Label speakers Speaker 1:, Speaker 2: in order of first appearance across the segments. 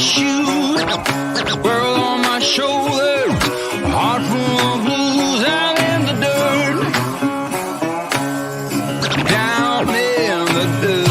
Speaker 1: shoes, world on my shoulders, heart full of blues. I'm in the dirt, down in the dirt.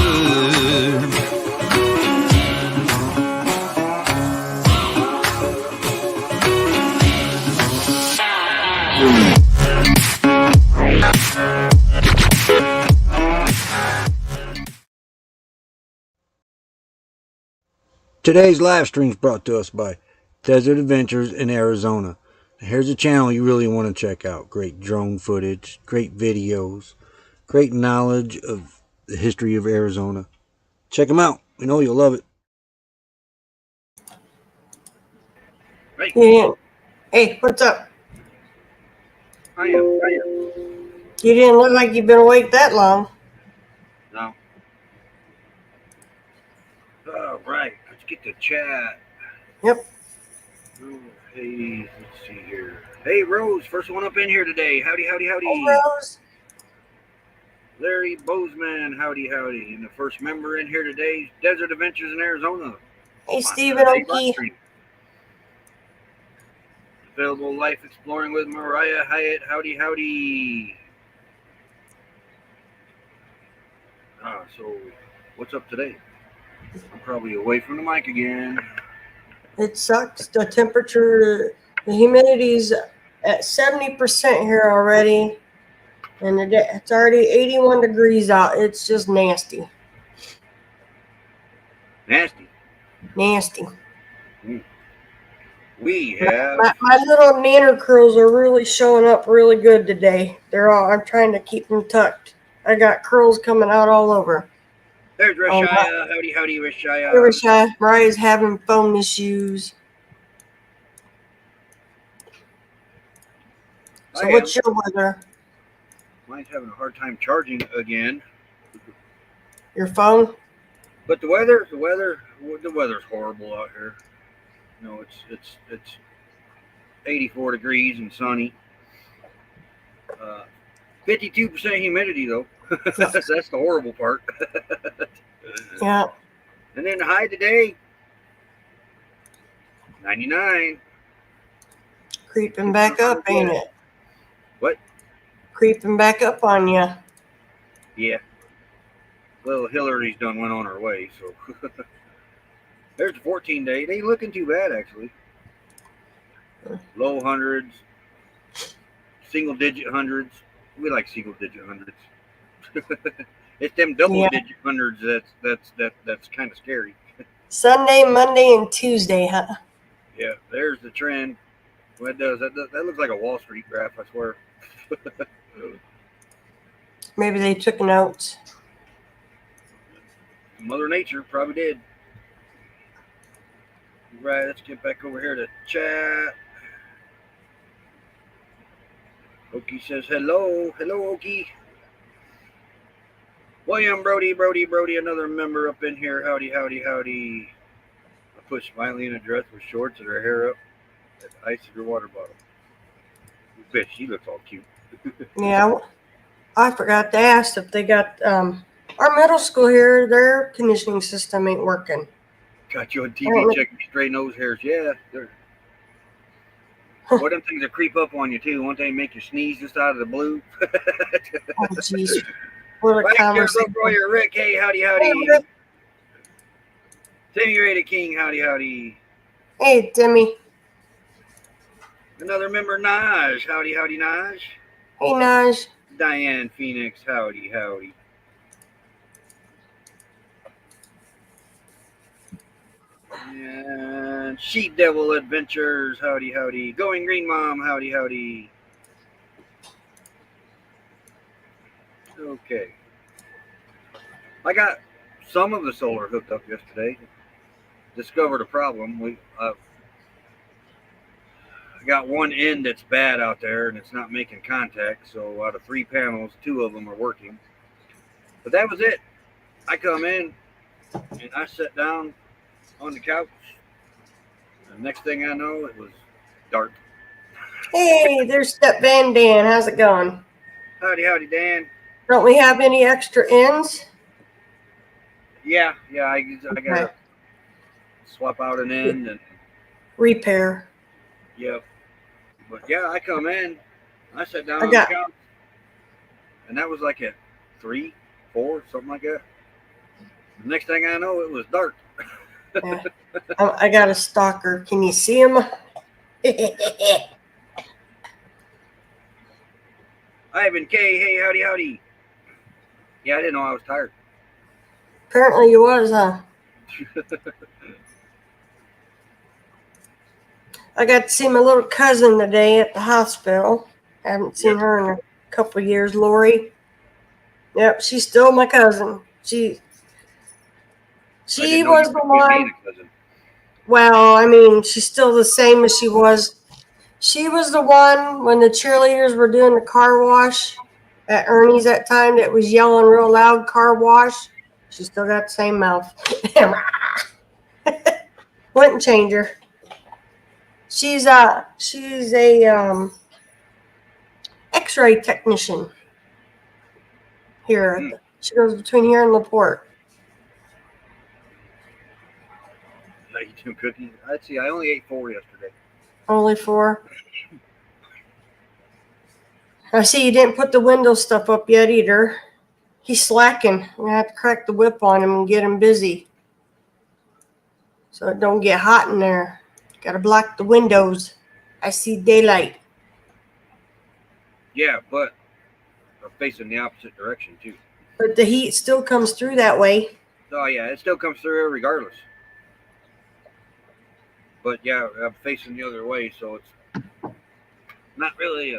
Speaker 2: Today's live stream is brought to us by Desert Adventures in Arizona. Here's a channel you really want to check out. Great drone footage, great videos, great knowledge of the history of Arizona. Check them out. We know you'll love it.
Speaker 3: Hey, hey, what's up?
Speaker 4: I am.
Speaker 3: You didn't look like you've been awake that long.
Speaker 4: No. All right, let's get to chat.
Speaker 3: Yep.
Speaker 4: Oh, hey, let's see here. Hey, Rose, first one up in here today. Howdy, howdy, howdy.
Speaker 3: Hey, Rose.
Speaker 4: Larry Bozeman, howdy, howdy. And the first member in here today is Desert Adventures in Arizona.
Speaker 3: Hey, Stephen Oakey.
Speaker 4: Available Life Exploring with Mariah Hyatt, howdy, howdy. So what's up today? I'm probably away from the mic again.
Speaker 3: It sucks. The temperature, the humidity's at 70% here already. And it's already 81 degrees out. It's just nasty.
Speaker 4: Nasty.
Speaker 3: Nasty.
Speaker 4: We have...
Speaker 3: My little nanner curls are really showing up really good today. I'm trying to keep them tucked. I got curls coming out all over.
Speaker 4: There's Rashaya. Howdy, howdy, Rashaya.
Speaker 3: Hey, Rashaya. Mariah's having phone issues. So what's your weather?
Speaker 4: Mine's having a hard time charging again.
Speaker 3: Your phone?
Speaker 4: But the weather's horrible out here. No, it's 84 degrees and sunny. 52% humidity though. That's the horrible part.
Speaker 3: Yeah.
Speaker 4: And then the high today, 99.
Speaker 3: Creeping back up, ain't it?
Speaker 4: What?
Speaker 3: Creeping back up on you.
Speaker 4: Yeah. Well, Hillary's done went on her way, so. There's the 14-day. They ain't looking too bad, actually. Low hundreds, single-digit hundreds. We like single-digit hundreds. It's them double-digit hundreds that's kind of scary.
Speaker 3: Sunday, Monday, and Tuesday, huh?
Speaker 4: Yeah, there's the trend. What it does, that looks like a Wall Street graph, I swear.
Speaker 3: Maybe they took notes.
Speaker 4: Mother Nature probably did. Right, let's get back over here to chat. Okie says hello. Hello, Okie. William Brody, another member up in here. Howdy, howdy, howdy. I put Smiley in a dress with shorts and her hair up at the ice of her water bottle. Bitch, she looks all cute.
Speaker 3: Yeah, I forgot to ask if they got our middle school here, their conditioning system ain't working.
Speaker 4: Got you on TV checking stray nose hairs. Yeah, they're... What them things that creep up on you too? One thing make you sneeze just out of the blue.
Speaker 3: Oh, jeez. What a conversation.
Speaker 4: Rick, hey, howdy, howdy.
Speaker 3: Hey, Rick.
Speaker 4: Timmy Ray the King, howdy, howdy.
Speaker 3: Hey, Timmy.
Speaker 4: Another member, Naj. Howdy, howdy, Naj.
Speaker 3: Hey, Naj.
Speaker 4: Diane Phoenix, howdy, howdy. And She Devil Adventures, howdy, howdy. Going Green Mom, howdy, howdy. Okay. I got some of the solar hooked up yesterday. Discovered a problem. I got one end that's bad out there and it's not making contact. So out of 3 panels, 2 of them are working. But that was it. I come in and I sat down on the couch. And next thing I know, it was dark.
Speaker 3: Hey, there's Step Van Dan. How's it going?
Speaker 4: Howdy, howdy, Dan.
Speaker 3: Don't we have any extra ends?
Speaker 4: Yeah, I got swap out an end, and
Speaker 3: Repair.
Speaker 4: yep. But yeah, I come in, I sat down
Speaker 3: I
Speaker 4: on the
Speaker 3: got
Speaker 4: couch, and that was like at 3, 4, something like that. The next thing I know, it was dark.
Speaker 3: yeah. I got a stalker. Can you see him?
Speaker 4: Ivan K, hey, howdy, howdy. Yeah, I didn't know I was tired.
Speaker 3: Apparently you was, huh? I got to see my little cousin today at the hospital. I haven't seen
Speaker 4: Yep.
Speaker 3: her in a couple of years, Lori. Yep, she's still my cousin. She
Speaker 4: I didn't know you
Speaker 3: was the
Speaker 4: could be being
Speaker 3: one.
Speaker 4: a cousin.
Speaker 3: Well, I mean, she's still the same as she was. She was the one when the cheerleaders were doing the car wash at Ernie's that time that was yelling real loud, car wash. She still got the same mouth. Wouldn't change her. She's a X-ray technician here. She goes between here and LaPorte.
Speaker 4: I eat some cookies. Let's see, I only ate 4 yesterday.
Speaker 3: Only 4. I see you didn't put the window stuff up yet either. He's slacking. I'm gonna have to crack the whip on him and get him busy, so it don't get hot in there. Gotta block the windows. I see daylight.
Speaker 4: Yeah, but I'm facing the opposite direction too.
Speaker 3: But the heat still comes through that way.
Speaker 4: Oh yeah, it still comes through regardless. But yeah, I'm facing the other way, so it's not really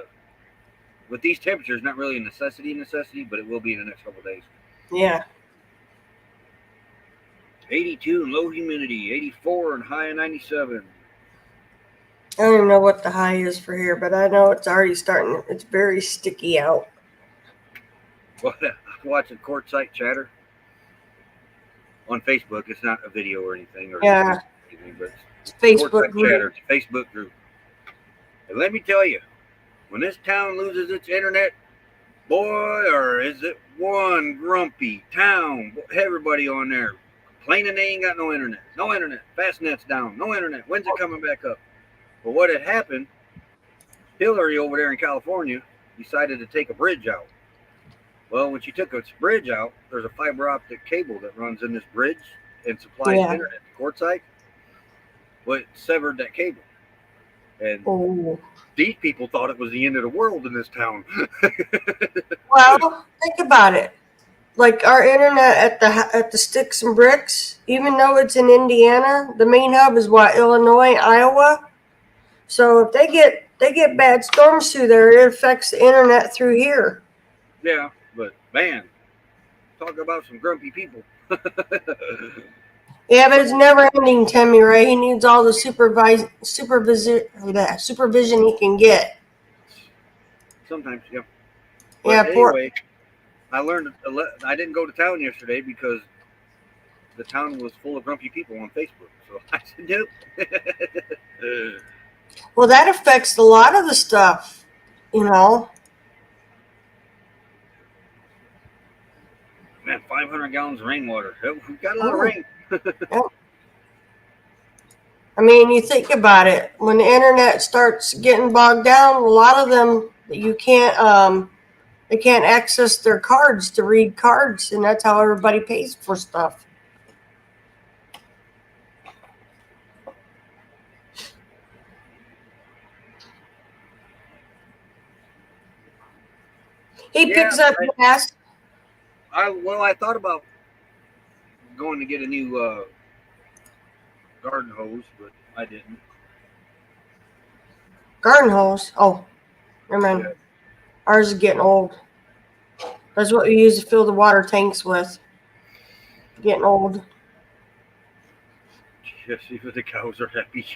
Speaker 4: with these temperatures, not really a necessity, but it will be in the next couple of days.
Speaker 3: Yeah.
Speaker 4: 82 and low humidity, 84 and high of 97.
Speaker 3: I don't even know what the high is for here, but I know it's already starting. It's very sticky out.
Speaker 4: Well, I'm watching Quartzite chatter on Facebook. It's not a video or anything,
Speaker 3: Yeah.
Speaker 4: but
Speaker 3: It's Facebook
Speaker 4: Quartzite
Speaker 3: group.
Speaker 4: chatter. It's a Facebook group. And let me tell you, when this town loses its internet, boy, or is it one grumpy town. Everybody on there complaining they ain't got no internet. No internet. Fastnet's down. No internet. When's it coming back up? But what had happened, Hillary over there in California decided to take a bridge out. Well, when she took a bridge out, there's a fiber optic cable that runs in this bridge and supplies internet to Quartzite. Well, it severed that cable. And these people thought it was the end of the world in this town.
Speaker 3: Well, think about it. Like our internet at the Sticks and Bricks, even though it's in Indiana, the main hub is what, Illinois, Iowa. So if they get bad storms through there, it affects the internet through here.
Speaker 4: Yeah, but man, talk about some grumpy people.
Speaker 3: Yeah, but it's never ending, Timmy, right? He needs all the supervision he can get.
Speaker 4: Sometimes, yeah. But
Speaker 3: Yeah,
Speaker 4: anyway, I learned I didn't go to town yesterday because the town was full of grumpy people on Facebook. So I said, nope.
Speaker 3: Well, that affects a lot of the stuff, you know.
Speaker 4: Man, 500 gallons of rainwater. We got a lot of rain.
Speaker 3: I mean, you think about it. When the internet starts getting bogged down, a lot of them they can't access their cards to read cards, and that's how everybody pays for stuff. He picks up gas.
Speaker 4: I thought about going to get a new garden hose, but I didn't.
Speaker 3: Garden hose? Oh, never mind.
Speaker 4: Yeah.
Speaker 3: Ours is getting old. That's what we use to fill the water tanks with. Getting old.
Speaker 4: Yes, even the cows are happy.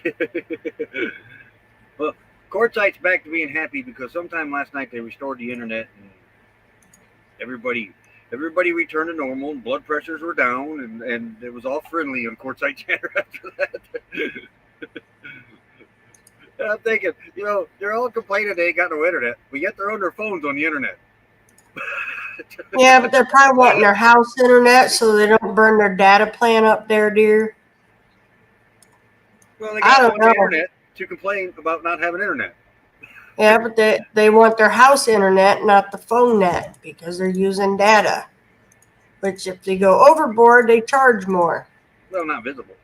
Speaker 4: Well, Quartzite's back to being happy because sometime last night they restored the internet and everybody returned to normal and blood pressures were down and it was all friendly on Quartzite chatter after that. And I'm thinking, they're all complaining they ain't got no internet, but yet they're on their phones on the internet.
Speaker 3: Yeah, but they're probably wanting their house internet so they don't burn their data plan up there, dear.
Speaker 4: Well, they
Speaker 3: I
Speaker 4: got
Speaker 3: don't
Speaker 4: on
Speaker 3: know.
Speaker 4: the internet to complain about not having internet.
Speaker 3: Yeah, but they want their house internet, not the phone net, because they're using data. Which, if they go overboard, they charge more.
Speaker 4: Well, not visible.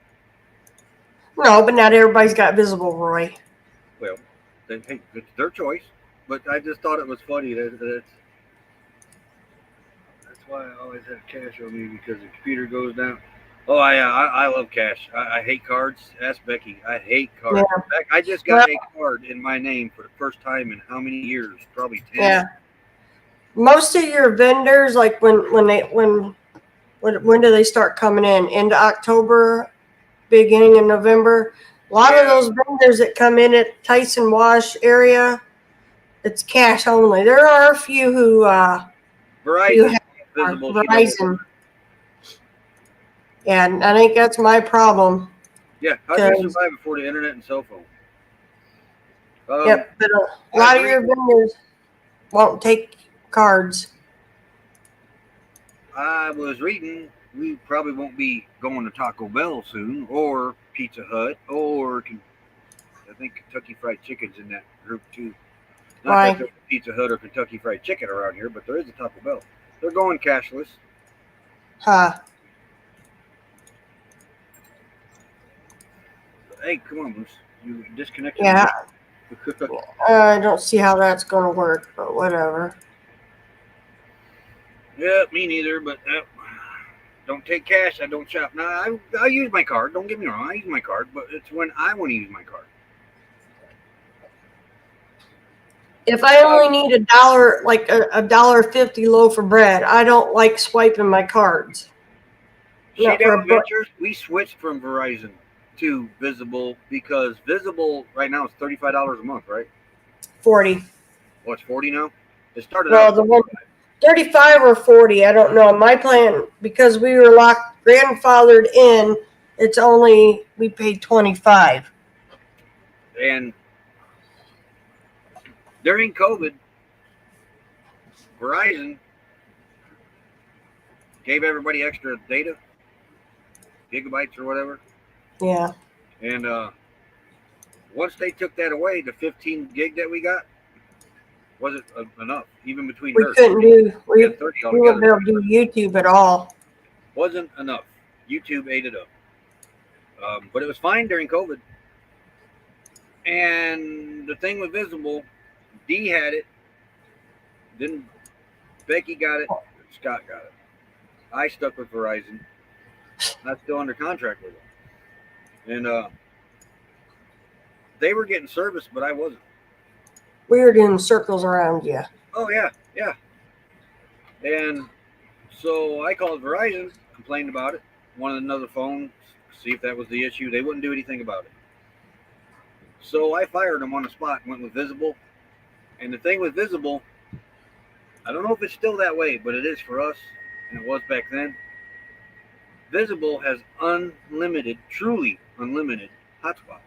Speaker 3: No, but not everybody's got visible, Roy.
Speaker 4: Well, then, hey, it's their choice. But I just thought it was funny that's why I always have cash on me because the computer goes down. Oh, I love cash. I hate cards. Ask Becky. I hate cards.
Speaker 3: Yeah.
Speaker 4: In fact, I just got a card in my name for the first time in how many years? Probably 10.
Speaker 3: Yeah. Most of your vendors, like when do they start coming in? Into October, beginning of November. A lot of those vendors that come in at Tyson Wash area, it's cash only. There are a few who
Speaker 4: Verizon
Speaker 3: have
Speaker 4: visible.
Speaker 3: Verizon. Yeah, and I think that's my problem.
Speaker 4: Yeah, how do you survive before the internet and cell phone?
Speaker 3: Yep, but a lot of your vendors won't take cards.
Speaker 4: I was reading we probably won't be going to Taco Bell soon, or Pizza Hut, or I think Kentucky Fried Chicken's in that group too. Not that there's Pizza Hut or Kentucky Fried Chicken around here, but there is a Taco Bell. They're going cashless.
Speaker 3: Huh.
Speaker 4: Hey, come on, Moose. You disconnected.
Speaker 3: Yeah. I don't see how that's going to work, but whatever.
Speaker 4: Yeah, me neither, but don't take cash. I don't shop. Now, I use my card. Don't get me wrong. I use my card, but it's when I want to use my card.
Speaker 3: If I only need $1, like a $1.50 loaf of bread, I don't like swiping my cards.
Speaker 4: See, down Ventures, we switched from Verizon to Visible because Visible right now is $35 a month, right?
Speaker 3: 40.
Speaker 4: Oh, it's 40 now? It started out.
Speaker 3: The one 35 or 40, I don't know. My plan, because we were grandfathered in, it's only, we paid 25.
Speaker 4: And during COVID, Verizon gave everybody extra data, gigabytes or whatever.
Speaker 3: Yeah.
Speaker 4: And once they took that away, the 15 gig that we got wasn't enough, even between
Speaker 3: we couldn't do, we wouldn't be able to do YouTube at all.
Speaker 4: Wasn't enough. YouTube ate it up. But it was fine during COVID. And the thing with Visible, Dee had it. Then Becky got it. Scott got it. I stuck with Verizon. I'm still under contract with them. And they were getting service, but I wasn't.
Speaker 3: We were doing circles around you.
Speaker 4: Oh, yeah, yeah. And so I called Verizon, complained about it, wanted another phone, see if that was the issue. They wouldn't do anything about it. So I fired them on the spot and went with Visible. And the thing with Visible, I don't know if it's still that way, but it is for us, and it was back then. Visible has unlimited, truly unlimited hotspot.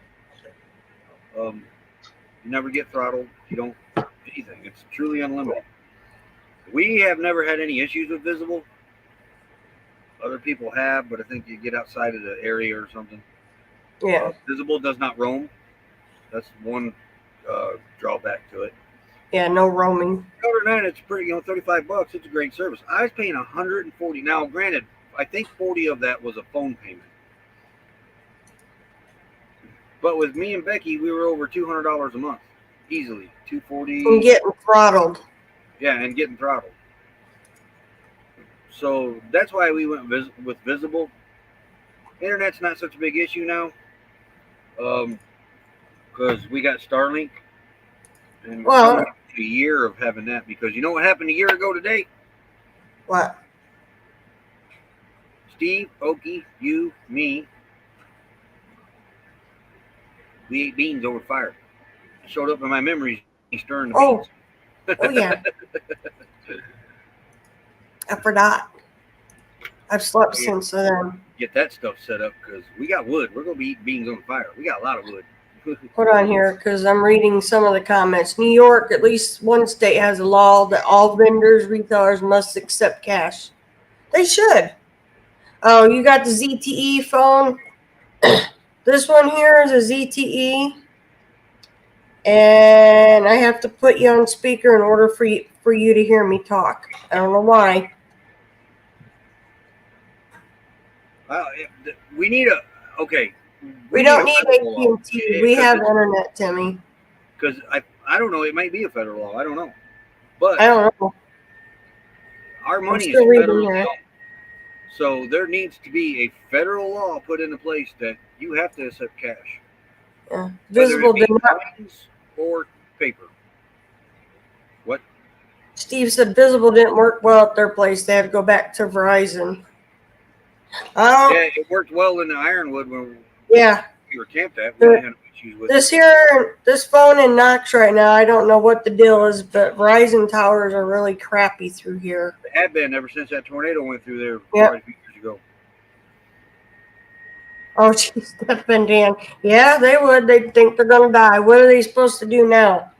Speaker 4: You never get throttled. You don't anything. It's truly unlimited. We have never had any issues with Visible. Other people have, but I think you get outside of the area or something.
Speaker 3: Yeah.
Speaker 4: Visible does not roam. That's one drawback to it.
Speaker 3: Yeah, no roaming.
Speaker 4: Other than that, it's pretty, $35. It's a great service. I was paying $140. Now, granted, I think 40 of that was a phone payment. But with me and Becky, we were over $200 a month, easily. $240.
Speaker 3: And getting throttled.
Speaker 4: Yeah, and getting throttled. So that's why we went with Visible. Internet's not such a big issue now, because we got Starlink. And
Speaker 3: well,
Speaker 4: a year of having that, because you know what happened a year ago today?
Speaker 3: What?
Speaker 4: Steve, Okie, you, me, we ate beans over fire. It showed up in my memories, stirring the beans.
Speaker 3: Oh, yeah. I forgot. I've slept since then.
Speaker 4: Get that stuff set up, because we got wood. We're going to be eating beans on fire. We got a lot of wood.
Speaker 3: Hold on here, because I'm reading some of the comments. New York, at least one state, has a law that all vendors, retailers must accept cash. They should. Oh, you got the ZTE phone? This one here is a ZTE, and I have to put you on speaker in order for you to hear me talk. I don't know why.
Speaker 4: We need a okay.
Speaker 3: We don't need AT&T. We have internet, Timmy.
Speaker 4: Because I don't know. It might be a federal law. I don't know. But
Speaker 3: I don't know.
Speaker 4: our money is
Speaker 3: still reading
Speaker 4: federally
Speaker 3: here.
Speaker 4: owned. So there needs to be a federal law put into place that you have to accept cash.
Speaker 3: Yeah.
Speaker 4: Whether
Speaker 3: Visible
Speaker 4: it
Speaker 3: did
Speaker 4: be
Speaker 3: not.
Speaker 4: coins or paper. What?
Speaker 3: Steve said Visible didn't work well at their place. They had to go back to Verizon.
Speaker 4: Yeah, it worked well in the Ironwood when
Speaker 3: Yeah.
Speaker 4: we were camped at. We didn't have issues with
Speaker 3: this phone in Knox right now, I don't know what the deal is, but Verizon towers are really crappy through here.
Speaker 4: They have been ever since that tornado went through there quite a few years ago.
Speaker 3: Oh, geez, Steph and Dan. Yeah, they would. They'd think they're going to die. What are they supposed to do now?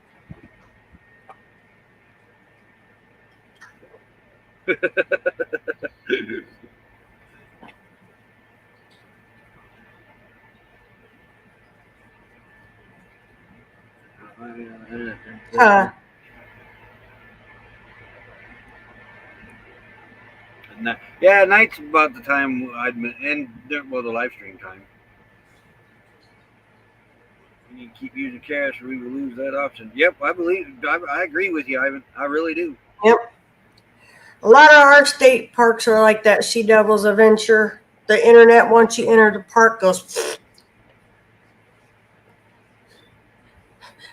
Speaker 3: Huh.
Speaker 4: Yeah, night's about the time I'd been, and well, the live stream time. We need to keep using cash, or we will lose that option. Yep, I believe. I agree with you, Ivan. I really do.
Speaker 3: Yep. A lot of our state parks are like that. She Devils Adventure. The internet, once you enter the park, goes.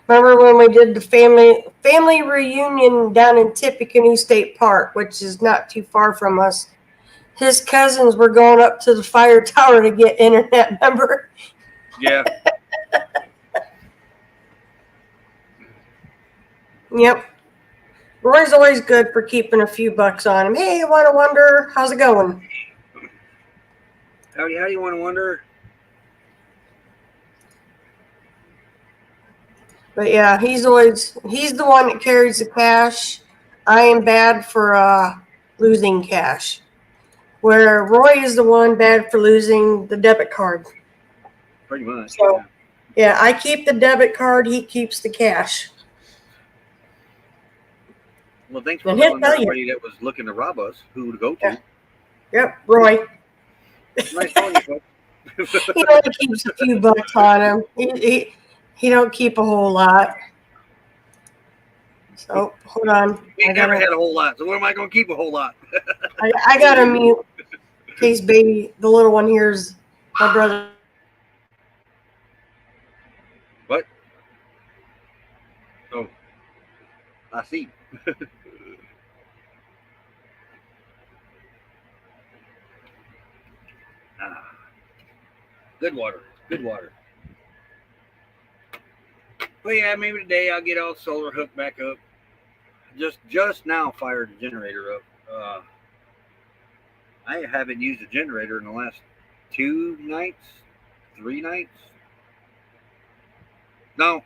Speaker 3: Remember when we did the family reunion down in Tippecanoe State Park, which is not too far from us? His cousins were going up to the fire tower to get internet, remember?
Speaker 4: Yeah.
Speaker 3: Yep. Roy's always good for keeping a few bucks on him. Hey, want to wonder, how's it going?
Speaker 4: Howdy, you want to wonder?
Speaker 3: But yeah, he's the one that carries the cash. I am bad for losing cash. Where Roy is the one bad for losing the debit card.
Speaker 4: Pretty much.
Speaker 3: So, yeah, I keep the debit card. He keeps the cash.
Speaker 4: Well, thanks for telling everybody that was looking to rob us who to go to.
Speaker 3: Yeah. Yep, Roy.
Speaker 4: Nice knowing you, folks.
Speaker 3: He only keeps a few bucks on him. He don't keep a whole lot. So hold on.
Speaker 4: He never had a whole lot. So what am I going to keep a whole lot?
Speaker 3: I got to mute in case baby, the little one hears my brother.
Speaker 4: What? Oh, I see. Good water. Good water. But yeah, maybe today I'll get all solar hooked back up. Just now fired the generator up. I haven't used a generator in the last 2 nights, 3 nights. No,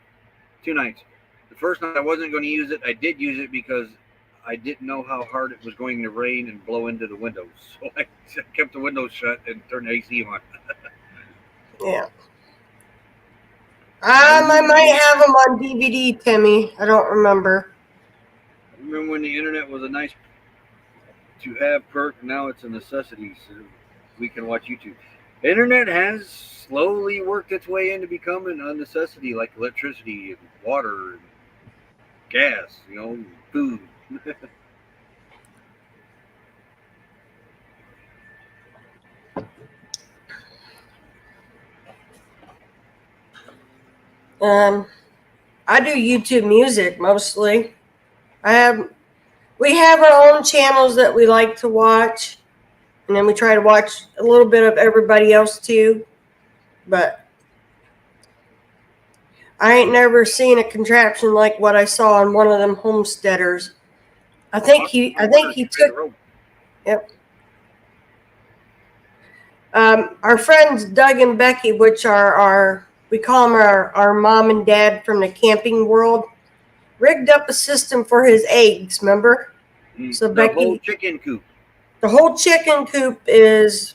Speaker 4: 2 nights. The first night I wasn't going to use it. I did use it because I didn't know how hard it was going to rain and blow into the windows. So I kept the windows shut and turned the AC on.
Speaker 3: Yeah. I might have them on DVD, Timmy. I don't remember.
Speaker 4: I remember when the internet was a nice to have perk. Now it's a necessity, so we can watch YouTube. Internet has slowly worked its way into becoming a necessity, like electricity and water and gas, food.
Speaker 3: I do YouTube music mostly. We have our own channels that we like to watch, and then we try to watch a little bit of everybody else too. But I ain't never seen a contraption like what I saw on one of them homesteaders. I think he took. Yep. Our friends Doug and Becky, which are we call them our mom and dad from the camping world, rigged up a system for his eggs. Remember? So
Speaker 4: the whole chicken coop.
Speaker 3: The whole chicken coop is,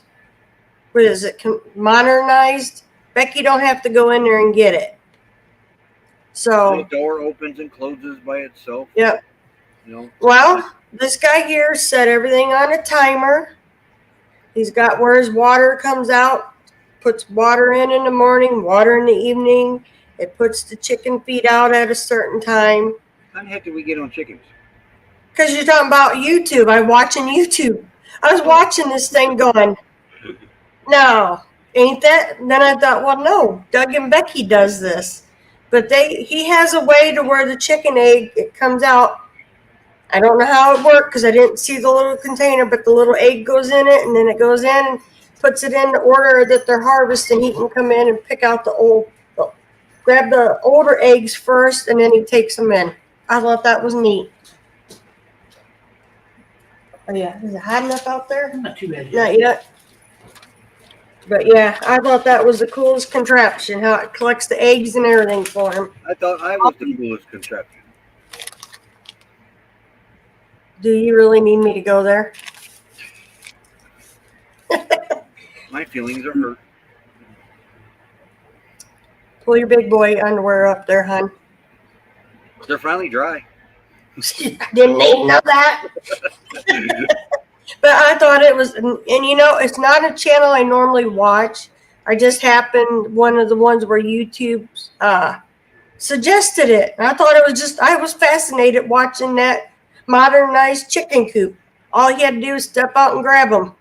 Speaker 3: what is it? Modernized. Becky don't have to go in there and get it.
Speaker 4: The
Speaker 3: So,
Speaker 4: door opens and closes by itself.
Speaker 3: yep.
Speaker 4: You know.
Speaker 3: Well, this guy here set everything on a timer. He's got where his water comes out, puts water in the morning, water in the evening. It puts the chicken feed out at a certain time.
Speaker 4: How the heck did we get on chickens?
Speaker 3: Because you're talking about YouTube. I'm watching YouTube. I was watching this thing going, no, ain't that? And then I thought, well, no, Doug and Becky does this. But he has a way to where the chicken egg, it comes out. I don't know how it worked because I didn't see the little container, but the little egg goes in it, and then it goes in and puts it in the order that they're harvesting. He can come in and pick out grab the older eggs first, and then he takes them in. I thought that was neat. Oh yeah, is it hot enough out there?
Speaker 5: Not too bad.
Speaker 3: Not yet. But yeah, I thought that was the coolest contraption, how it collects the eggs and everything for him.
Speaker 4: I thought I was the coolest contraption.
Speaker 3: Do you really need me to go there?
Speaker 4: My feelings are hurt.
Speaker 3: Pull your big boy underwear up there, hon.
Speaker 4: They're finally dry.
Speaker 3: Didn't even know that. But I thought it was, and you know, it's not a channel I normally watch. I just happened, one of the ones where YouTube suggested it. And I thought it was just, I was fascinated watching that modernized chicken coop. All you had to do was step out and grab them.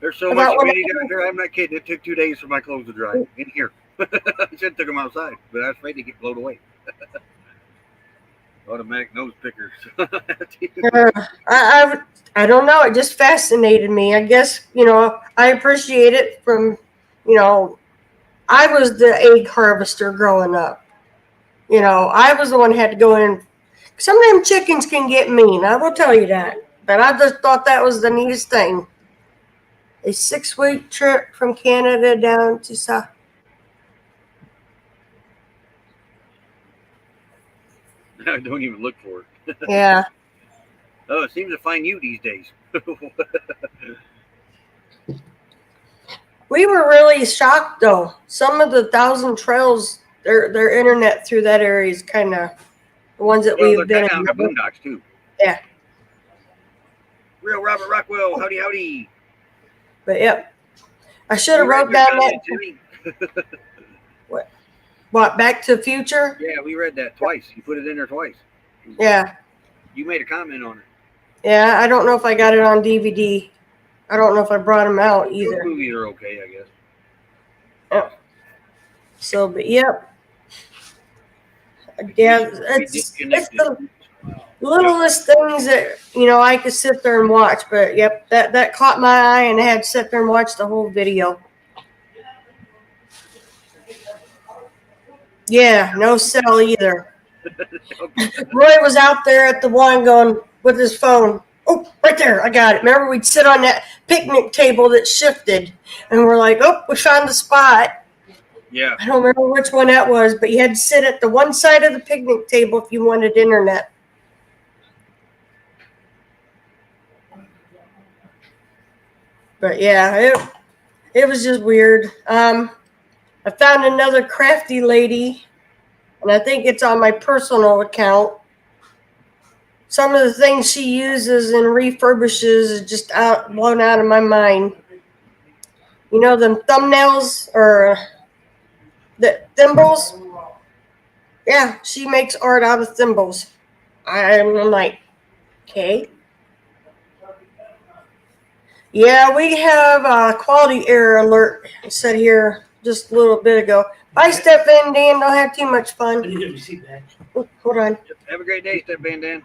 Speaker 4: There's so
Speaker 3: About
Speaker 4: much
Speaker 3: what
Speaker 4: humidity down here. I'm not kidding. It took 2 days for my clothes to dry in here. I should have took them outside, but I was afraid to get blown away. Automatic nose pickers.
Speaker 3: I don't know. It just fascinated me. I guess, you know, I appreciate it from, you know, I was the egg harvester growing up. You know, I was the one who had to go in. Some of them chickens can get mean. I will tell you that. But I just thought that was the neatest thing. A 6-week trip from Canada down to South.
Speaker 4: I don't even look for it.
Speaker 3: Yeah.
Speaker 4: Oh, it seems to find you these days.
Speaker 3: We were really shocked though. Some of the 1,000 trails, their internet through that area is kind of the ones that
Speaker 4: Well,
Speaker 3: we've
Speaker 4: they're
Speaker 3: been
Speaker 4: kind of
Speaker 3: in.
Speaker 4: out the boondocks too.
Speaker 3: Yeah.
Speaker 4: Real Robert Rockwell, howdy howdy.
Speaker 3: But yep. I should have
Speaker 4: You read
Speaker 3: wrote
Speaker 4: your
Speaker 3: down that.
Speaker 4: comment, Jimmy?
Speaker 3: What, Back to the Future?
Speaker 4: Yeah, we read that twice. You put it in there twice.
Speaker 3: Yeah.
Speaker 4: You made a comment on it.
Speaker 3: Yeah, I don't know if I got it on DVD. I don't know if I brought them out
Speaker 4: Those
Speaker 3: either.
Speaker 4: movies are okay, I guess.
Speaker 3: So, but yep. Yeah, it's the littlest things that, you know, I could sit there and watch. But yep, that caught my eye, and I had to sit there and watch the whole video. Yeah, no cell either. Roy was out there at the one going with his phone. Oh, right there, I got it. Remember, we'd sit on that picnic table that shifted, and we're like, oh, we found the spot.
Speaker 4: Yeah.
Speaker 3: I don't remember which one that was, but you had to sit at the one side of the picnic table if you wanted internet. But yeah, it was just weird. I found another crafty lady, and I think it's on my personal account. Some of the things she uses and refurbishes is just blown out of my mind. You know, them thumbnails or the thimbles? Yeah, she makes art out of thimbles. I'm like, okay. Yeah, we have a quality error alert set here just a little bit ago. Bye, Step in, Dan. Don't have too much
Speaker 5: I
Speaker 3: fun.
Speaker 5: didn't get a receipt back.
Speaker 3: Oh, hold on.
Speaker 4: Have a great day, Step Van Dan.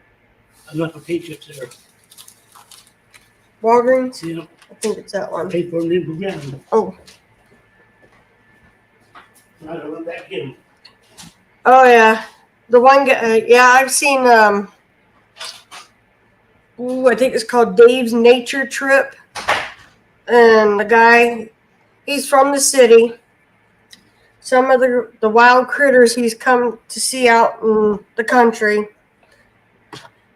Speaker 5: I left my pay chips there.
Speaker 3: Walgreens?
Speaker 5: See,
Speaker 3: I think it's that
Speaker 5: I
Speaker 3: one.
Speaker 5: paid for them in program.
Speaker 3: Oh,
Speaker 5: I gotta run back in.
Speaker 3: oh yeah. The one guy, yeah, I've seen, I think it's called Dave's Nature Trip. And the guy, he's from the city. Some of the wild critters he's come to see out in the country.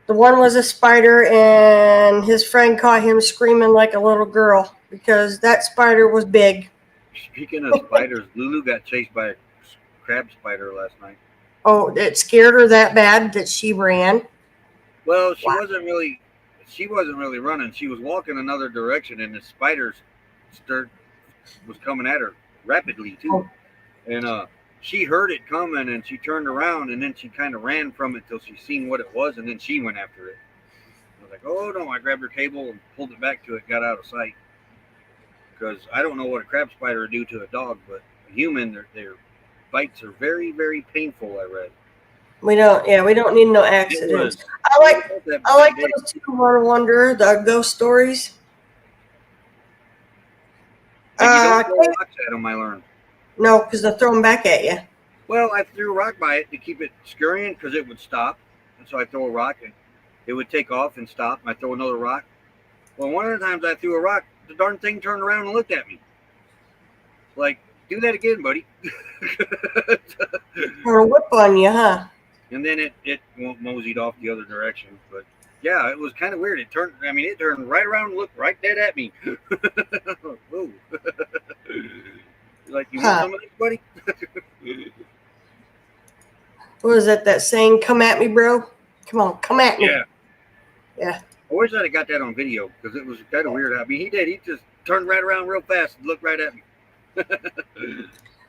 Speaker 3: The one was a spider, and his friend caught him screaming like a little girl because that spider was big.
Speaker 4: Speaking of spiders, Lulu got chased by a crab spider last night.
Speaker 3: Oh, it scared her that bad that she ran.
Speaker 4: Well,
Speaker 3: Wow.
Speaker 4: she wasn't really running. She was walking another direction, and the spider was coming at her rapidly too.
Speaker 3: Oh.
Speaker 4: And she heard it coming, and she turned around, and then she kind of ran from it till she seen what it was, and then she went after it. I was like, oh no! I grabbed her cable and pulled it back to it, got out of sight. Because I don't know what a crab spider would do to a dog, but a human, their bites are very, very painful. I read.
Speaker 3: We don't need no
Speaker 4: It
Speaker 3: accidents.
Speaker 4: was.
Speaker 3: I like those two One Wonder, the ghost stories.
Speaker 4: Like you don't throw rocks at them, I learned.
Speaker 3: No, because they'll throw them back at you.
Speaker 4: Well, I threw a rock by it to keep it scurrying because it would stop. And so I throw a rock and it would take off and stop. And I throw another rock. Well, one of the times I threw a rock, the darn thing turned around and looked at me. Like, do that again, buddy.
Speaker 3: Or a whip on you, huh?
Speaker 4: And then it moseyed off the other direction. But yeah, it was kind of weird. It turned right around and looked right dead at me. Whoa. Like, you want some of this, buddy?
Speaker 3: What is that saying? Come at me, bro. Come on, come at me.
Speaker 4: Yeah.
Speaker 3: Yeah.
Speaker 4: I wish I'd have got that on video because it was kind of weird. I mean, he did. He just turned right around real fast and looked right at me.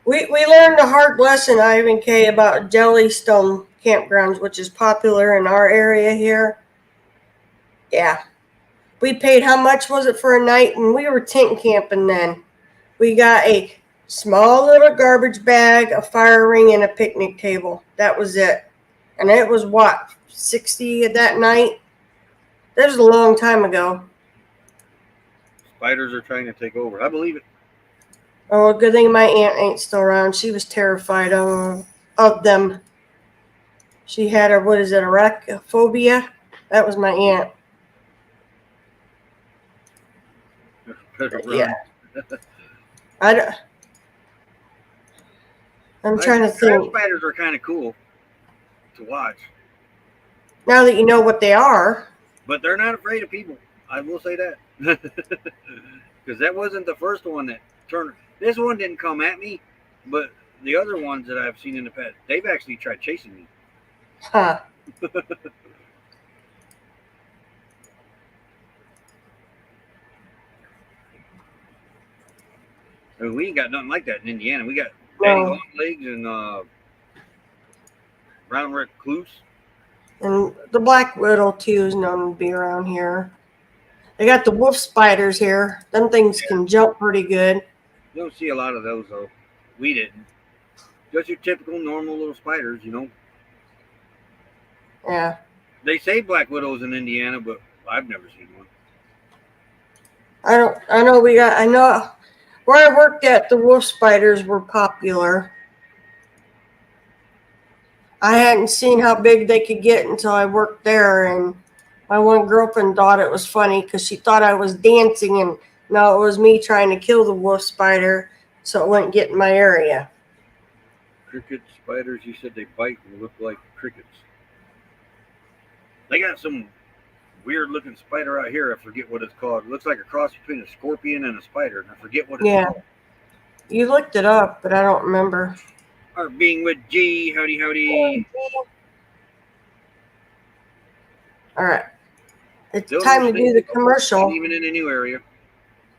Speaker 3: We learned a hard lesson, Ivan K, about Jellystone campgrounds, which is popular in our area here. Yeah. We paid, how much was it for a night? And we were tent camping then. We got a small little garbage bag, a fire ring, and a picnic table. That was it. And it was what, 60 that night? That was a long time ago.
Speaker 4: Spiders are trying to take over. I believe it.
Speaker 3: Oh, good thing my aunt ain't still around. She was terrified of them. She had arachnophobia. That was my aunt. Yeah. I'm trying to think.
Speaker 4: Spiders are kind of cool to watch.
Speaker 3: Now that you know what they are.
Speaker 4: But they're not afraid of people. I will say that. Because that wasn't the first one that turned. This one didn't come at me, but the other ones that I've seen in the past, they've actually tried chasing me.
Speaker 3: Huh.
Speaker 4: I mean, we ain't got nothing like that in Indiana. We got daddy long legs and brown recluse.
Speaker 3: And the black widow, too, is known to be around here. They got the wolf spiders here. Them things can jump pretty good.
Speaker 4: You don't see a lot of those, though. We didn't. Just your typical, normal little spiders, you know.
Speaker 3: Yeah.
Speaker 4: They say black widows in Indiana, but I've never seen one.
Speaker 3: I know where I worked at, the wolf spiders were popular. I hadn't seen how big they could get until I worked there, and my one girlfriend thought it was funny because she thought I was dancing, and no, it was me trying to kill the wolf spider so it wouldn't get in my area.
Speaker 4: Cricket spiders, you said they bite and look like crickets. They got some weird looking spider out here. I forget what it's called. It looks like a cross between a scorpion and a spider, and I forget what it's called.
Speaker 3: You looked it up, but I don't remember.
Speaker 4: Our being with G, howdy.
Speaker 3: All right. It's time to do the commercial.
Speaker 4: Even in a new area.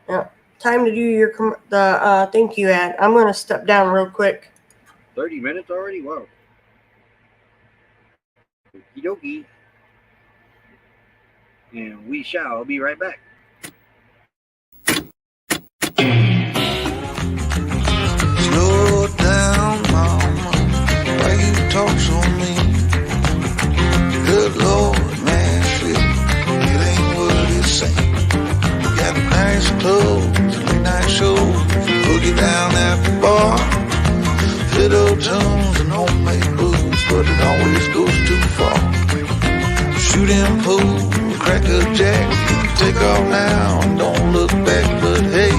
Speaker 3: Yeah. Time to do the thank you ad. I'm going to step down real quick.
Speaker 4: 30 minutes already? Wow. Okie dokie. And we shall be right back.
Speaker 6: Slow down, mama. Why you talk so mean? Good Lord, man, shit. It ain't what it seems. Got nice clothes and nice shows. Boogie down at the bar. Fiddle tunes and homemade booze, but it always goes too far. Shooting pool, crack a jack, take off now and don't look back, but hey.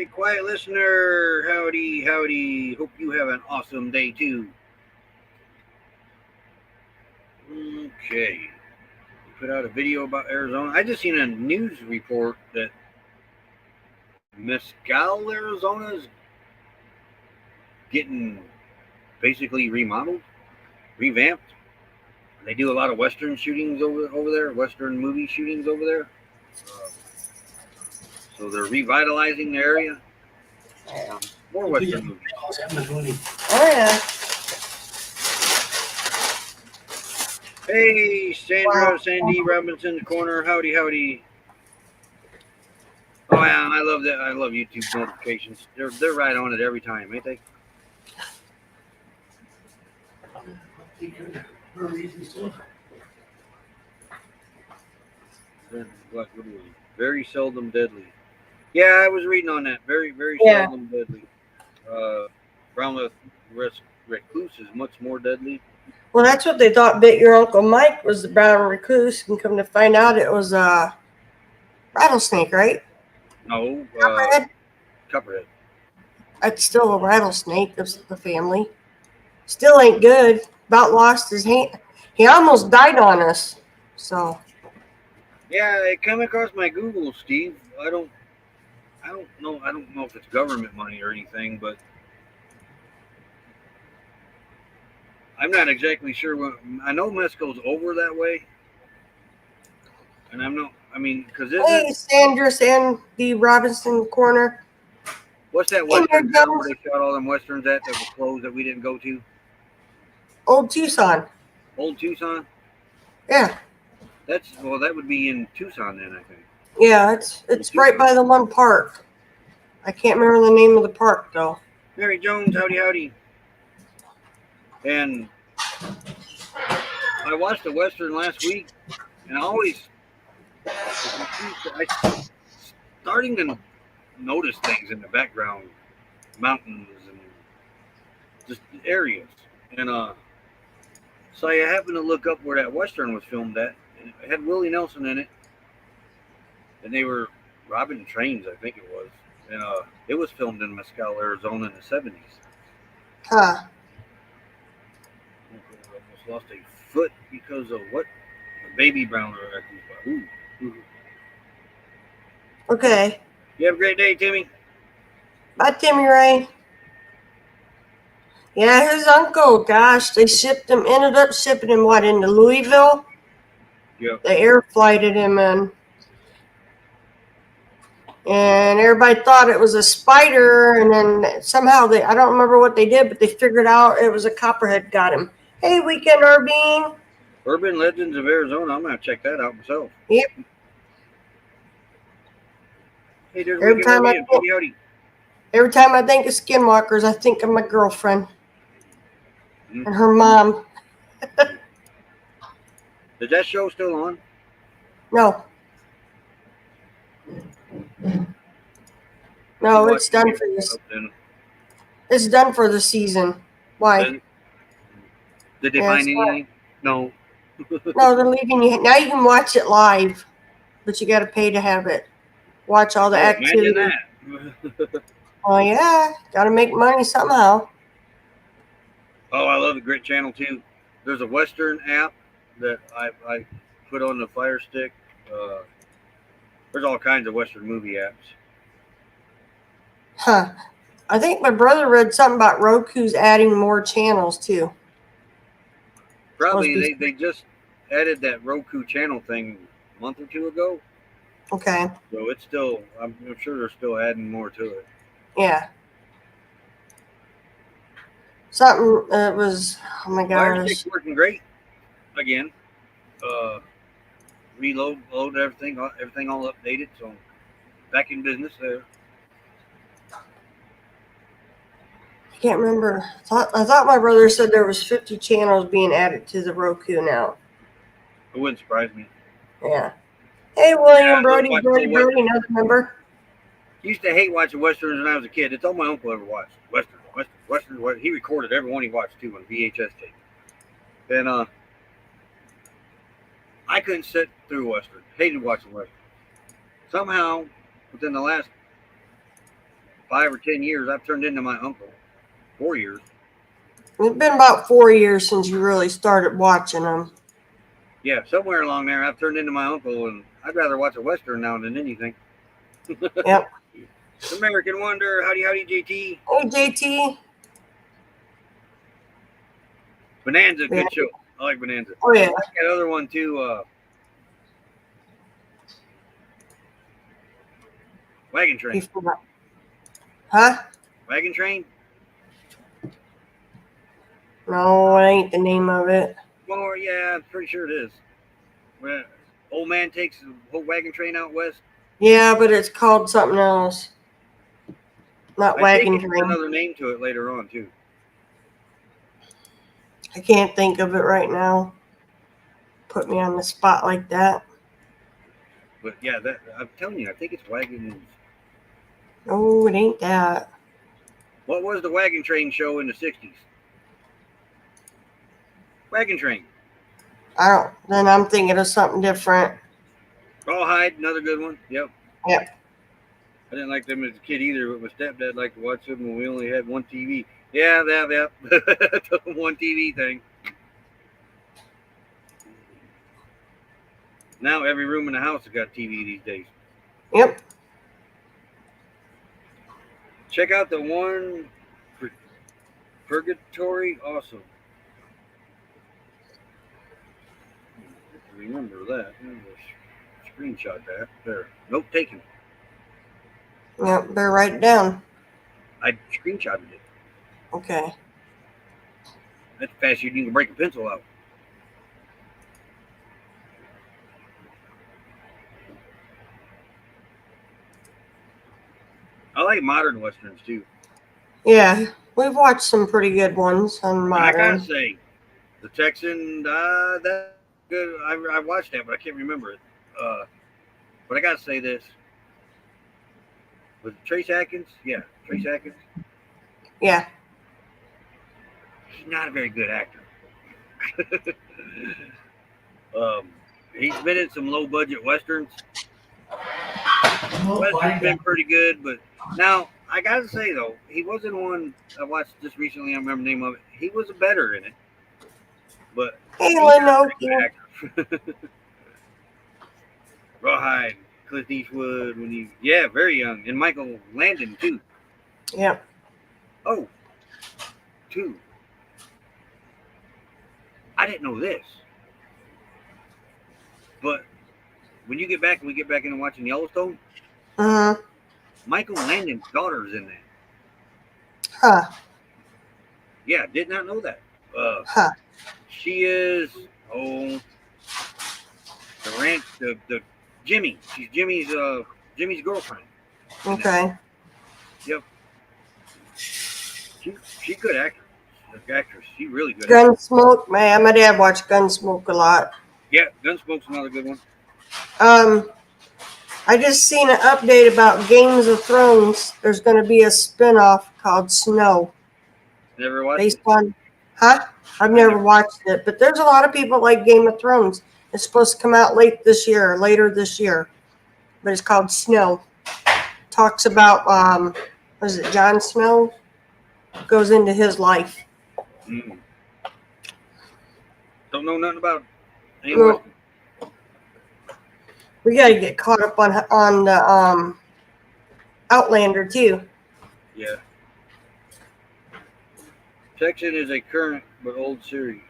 Speaker 4: Hey, quiet listener, howdy, howdy. Hope you have an awesome day too. Okay. Put out a video about Arizona. I just seen a news report that Mescal, Arizona is getting basically remodeled, revamped. They do a lot of Western shootings over there, Western movie shootings over there. So they're revitalizing the area. More Western movies.
Speaker 3: Oh yeah.
Speaker 4: Hey, Sandra,
Speaker 3: Wow.
Speaker 4: Sandy Robinson's Corner. Howdy, howdy. Oh yeah, I love that. I love YouTube notifications. They're right on it every time, ain't they? What was it? Very seldom deadly. Yeah, I was reading on that. Very, very
Speaker 3: Yeah.
Speaker 4: seldom deadly. Brown recluse is much more deadly.
Speaker 3: Well, that's what they thought bit your Uncle Mike was the brown recluse, and come to find out it was a rattlesnake, right?
Speaker 4: No,
Speaker 3: Copperhead?
Speaker 4: Copperhead.
Speaker 3: It's still a rattlesnake of the family. Still ain't good. About lost his hand. He almost died on us. So
Speaker 4: Yeah, it came across my Google, Steve. I don't know. I don't know if it's government money or anything, but I'm not exactly sure. I know Mesco's over that way, and I'm not. I mean, because
Speaker 3: hey, Sandra Sandy Robinson Corner.
Speaker 4: what's that
Speaker 3: Hey, Mary
Speaker 4: Western town where
Speaker 3: Jones.
Speaker 4: they shot all them Westerns at that was closed that we didn't go to?
Speaker 3: Old Tucson.
Speaker 4: Old Tucson?
Speaker 3: Yeah.
Speaker 4: That would be in Tucson then, I think.
Speaker 3: Yeah, it's right by the one park. I can't remember the name of the park though.
Speaker 4: Mary Jones, howdy, howdy. And I watched a Western last week, and I starting to notice things in the background, mountains and just areas. And so I happened to look up where that Western was filmed at, and it had Willie Nelson in it, and they were robbing trains, I think it was. And it was filmed in Mescal, Arizona in the 70s.
Speaker 3: Huh.
Speaker 4: Almost lost a foot because of what? A baby brown recluse. Ooh.
Speaker 3: Okay.
Speaker 4: You have a great day, Timmy.
Speaker 3: Bye, Timmy Ray. Yeah, his uncle, gosh, they ended up shipping him, what, into Louisville?
Speaker 4: Yep.
Speaker 3: They air flighted him in. And everybody thought it was a spider, and then somehow I don't remember what they did, but they figured out it was a copperhead got him. Hey, Weekend Urbane.
Speaker 4: Urban Legends of Arizona. I'm going to check that out myself.
Speaker 3: Yep.
Speaker 4: Hey, there's
Speaker 3: Every
Speaker 4: Weekend
Speaker 3: time,
Speaker 4: Urbane. Howdy, howdy.
Speaker 3: every time I think of skinwalkers, I think of my girlfriend and her mom.
Speaker 4: Is that show still on?
Speaker 3: No. No, it's done for this. It's done for the season. Why?
Speaker 4: Did they
Speaker 3: Yeah,
Speaker 4: find
Speaker 3: it's
Speaker 4: anything? No.
Speaker 3: No, they're leaving you. Now you can watch it live, but you got to pay to have it. Watch all the activity.
Speaker 4: Imagine that.
Speaker 3: Oh yeah, got to make money somehow.
Speaker 4: Oh, I love the Grit Channel too. There's a Western app that I put on the Fire Stick. There's all kinds of Western movie apps.
Speaker 3: Huh. I think my brother read something about Roku's adding more channels too.
Speaker 4: Probably they just added that Roku channel thing a month or two ago.
Speaker 3: Okay.
Speaker 4: So it's still, I'm sure they're still adding more to it.
Speaker 3: Yeah. Something was, oh my
Speaker 4: Fire
Speaker 3: gosh.
Speaker 4: Stick's working great again. Load everything all updated. So back in business there.
Speaker 3: I can't remember. I thought my brother said there was 50 channels being added to the Roku now.
Speaker 4: It wouldn't surprise me.
Speaker 3: Yeah. Hey, William
Speaker 4: Yeah,
Speaker 3: Brody,
Speaker 4: watch
Speaker 3: Brody,
Speaker 4: the
Speaker 3: Brody, another member.
Speaker 4: Used to hate watching westerns when I was a kid. It's all my uncle ever watched. Western. He recorded every one he watched too on VHS tape. And I couldn't sit through Western. Hated watching Western. Somehow, within the last 5 or 10 years, I've turned into my uncle. 4 years.
Speaker 3: It's been about 4 years since you really started watching them.
Speaker 4: Yeah, somewhere along there, I've turned into my uncle, and I'd rather watch a Western now than anything.
Speaker 3: Yep.
Speaker 4: American Wonder, howdy, JT.
Speaker 3: Hey, JT.
Speaker 4: Bonanza,
Speaker 3: Yeah.
Speaker 4: good show. I like Bonanza.
Speaker 3: Oh, yeah.
Speaker 4: I like that other one, too. Wagon Train.
Speaker 3: Huh?
Speaker 4: Wagon Train?
Speaker 3: No, it ain't the name of it.
Speaker 4: Well, yeah, I'm pretty sure it is. Where old man takes the whole wagon train out west.
Speaker 3: Yeah, but it's called something else. Not
Speaker 4: I
Speaker 3: Wagon
Speaker 4: think it's
Speaker 3: Train.
Speaker 4: another name to it later on, too.
Speaker 3: I can't think of it right now. Put me on the spot like that.
Speaker 4: But yeah, that I'm telling you, I think it's wagon.
Speaker 3: Oh, it ain't that.
Speaker 4: What was the wagon train show in the 60s? Wagon Train.
Speaker 3: Then I'm thinking of something different.
Speaker 4: Rawhide, another good one. Yep.
Speaker 3: Yep.
Speaker 4: I didn't like them as a kid either, but my stepdad liked to watch them when we only had one TV. Yeah. One TV thing. Now every room in the house has got TV these days.
Speaker 3: Yep.
Speaker 4: Check out the one Purgatory. Awesome. Remember that. Screenshot that. There. Note taken.
Speaker 3: Yep. Better write it down.
Speaker 4: I screenshotted it.
Speaker 3: Okay.
Speaker 4: That's fast. You can break a pencil out. I like modern westerns too.
Speaker 3: Yeah, we've watched some pretty good ones on
Speaker 4: I
Speaker 3: modern.
Speaker 4: gotta say, the Texan, that good. I watched that, but I can't remember it. But I gotta say this: was it Trace Atkins? Yeah, Trace Atkins.
Speaker 3: Yeah.
Speaker 4: He's not a very good actor. He's been in some low budget westerns. Western's been pretty good, but now I gotta say though, he was in one I watched just recently. I don't remember the name of it. He was better in it, but
Speaker 3: Hey,
Speaker 4: he's not a
Speaker 3: Lenoki.
Speaker 4: very good actor. Rawhide, Clint Eastwood yeah, very young, and Michael Landon too.
Speaker 3: Yep.
Speaker 4: Oh, two. I didn't know this, but when we get back into watching Yellowstone, Michael Landon's daughter's in that.
Speaker 3: Huh.
Speaker 4: Yeah, did not know that.
Speaker 3: Huh.
Speaker 4: She is the ranch the Jimmy. She's Jimmy's girlfriend.
Speaker 3: Okay.
Speaker 4: Yep. She good actress. She really good.
Speaker 3: Gunsmoke. Man, my dad watched Gunsmoke a lot.
Speaker 4: Yeah, Gunsmoke's another good one.
Speaker 3: I just seen an update about Games of Thrones. There's going to be a spinoff called Snow.
Speaker 4: Never watched
Speaker 3: Based
Speaker 4: it.
Speaker 3: on, huh? I've never watched it, but there's a lot of people like Game of Thrones. It's supposed to come out later this year, but it's called Snow. Talks about, what is it, Jon Snow? Goes into his life.
Speaker 4: Mm. Don't know nothing about it.
Speaker 3: Well, we got to get caught up on the Outlander too.
Speaker 4: Yeah. Texan is a current but old series.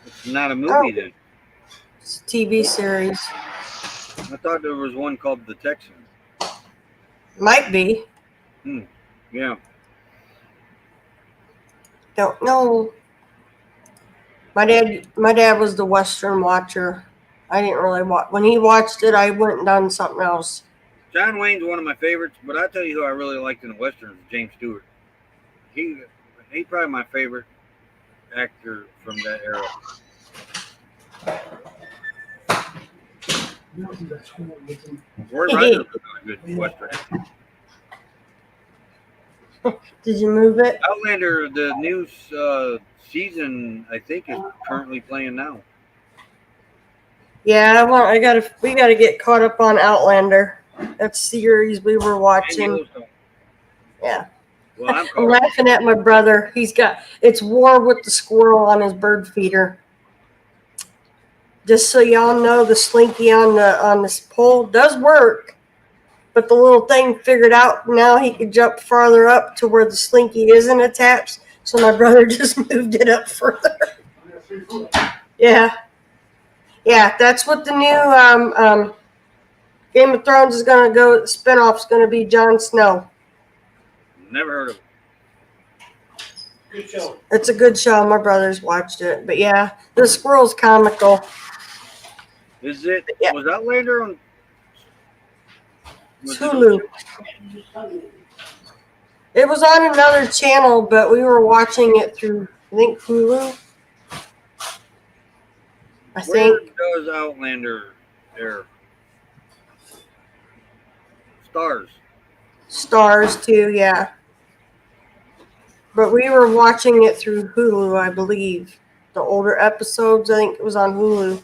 Speaker 4: It's not a movie then.
Speaker 3: It's a TV series.
Speaker 4: I thought there was one called The Texan.
Speaker 3: Might be.
Speaker 4: Yeah.
Speaker 3: Don't know. My dad was the Western watcher. I didn't really watch. When he watched it, I went and done something else.
Speaker 4: John Wayne's one of my favorites, but I tell you who I really liked in the westerns, James Stewart. He's probably my favorite actor from that era. Ward Ryder was a good western actor.
Speaker 3: Did you move it?
Speaker 4: Outlander, the new season, I think, is currently playing now.
Speaker 3: Yeah, we gotta get caught up on Outlander. That series we were
Speaker 4: And
Speaker 3: watching.
Speaker 4: Yellowstone.
Speaker 3: Yeah.
Speaker 4: Well, I'm
Speaker 3: I'm
Speaker 4: caught up.
Speaker 3: laughing at my brother. It's War with the Squirrel on his bird feeder. Just so y'all know, the slinky on this pole does work, but the little thing figured out now he could jump farther up to where the slinky isn't attached. So my brother just moved it up further. Yeah, yeah, that's what the new Game of Thrones is gonna go. Spinoff's gonna be Jon Snow.
Speaker 4: Never heard of it.
Speaker 5: Good show.
Speaker 3: It's a good show. My brother's watched it, but yeah, the squirrel's comical.
Speaker 4: Is it?
Speaker 3: Yeah.
Speaker 4: Was Outlander on?
Speaker 3: It's
Speaker 4: Was it on
Speaker 3: Hulu. It was on another channel, but we were watching it through, I think, Hulu. I
Speaker 4: Where
Speaker 3: think.
Speaker 4: does Outlander air? Stars.
Speaker 3: Stars too, yeah. But we were watching it through Hulu, I believe. The older episodes, I think it was on Hulu.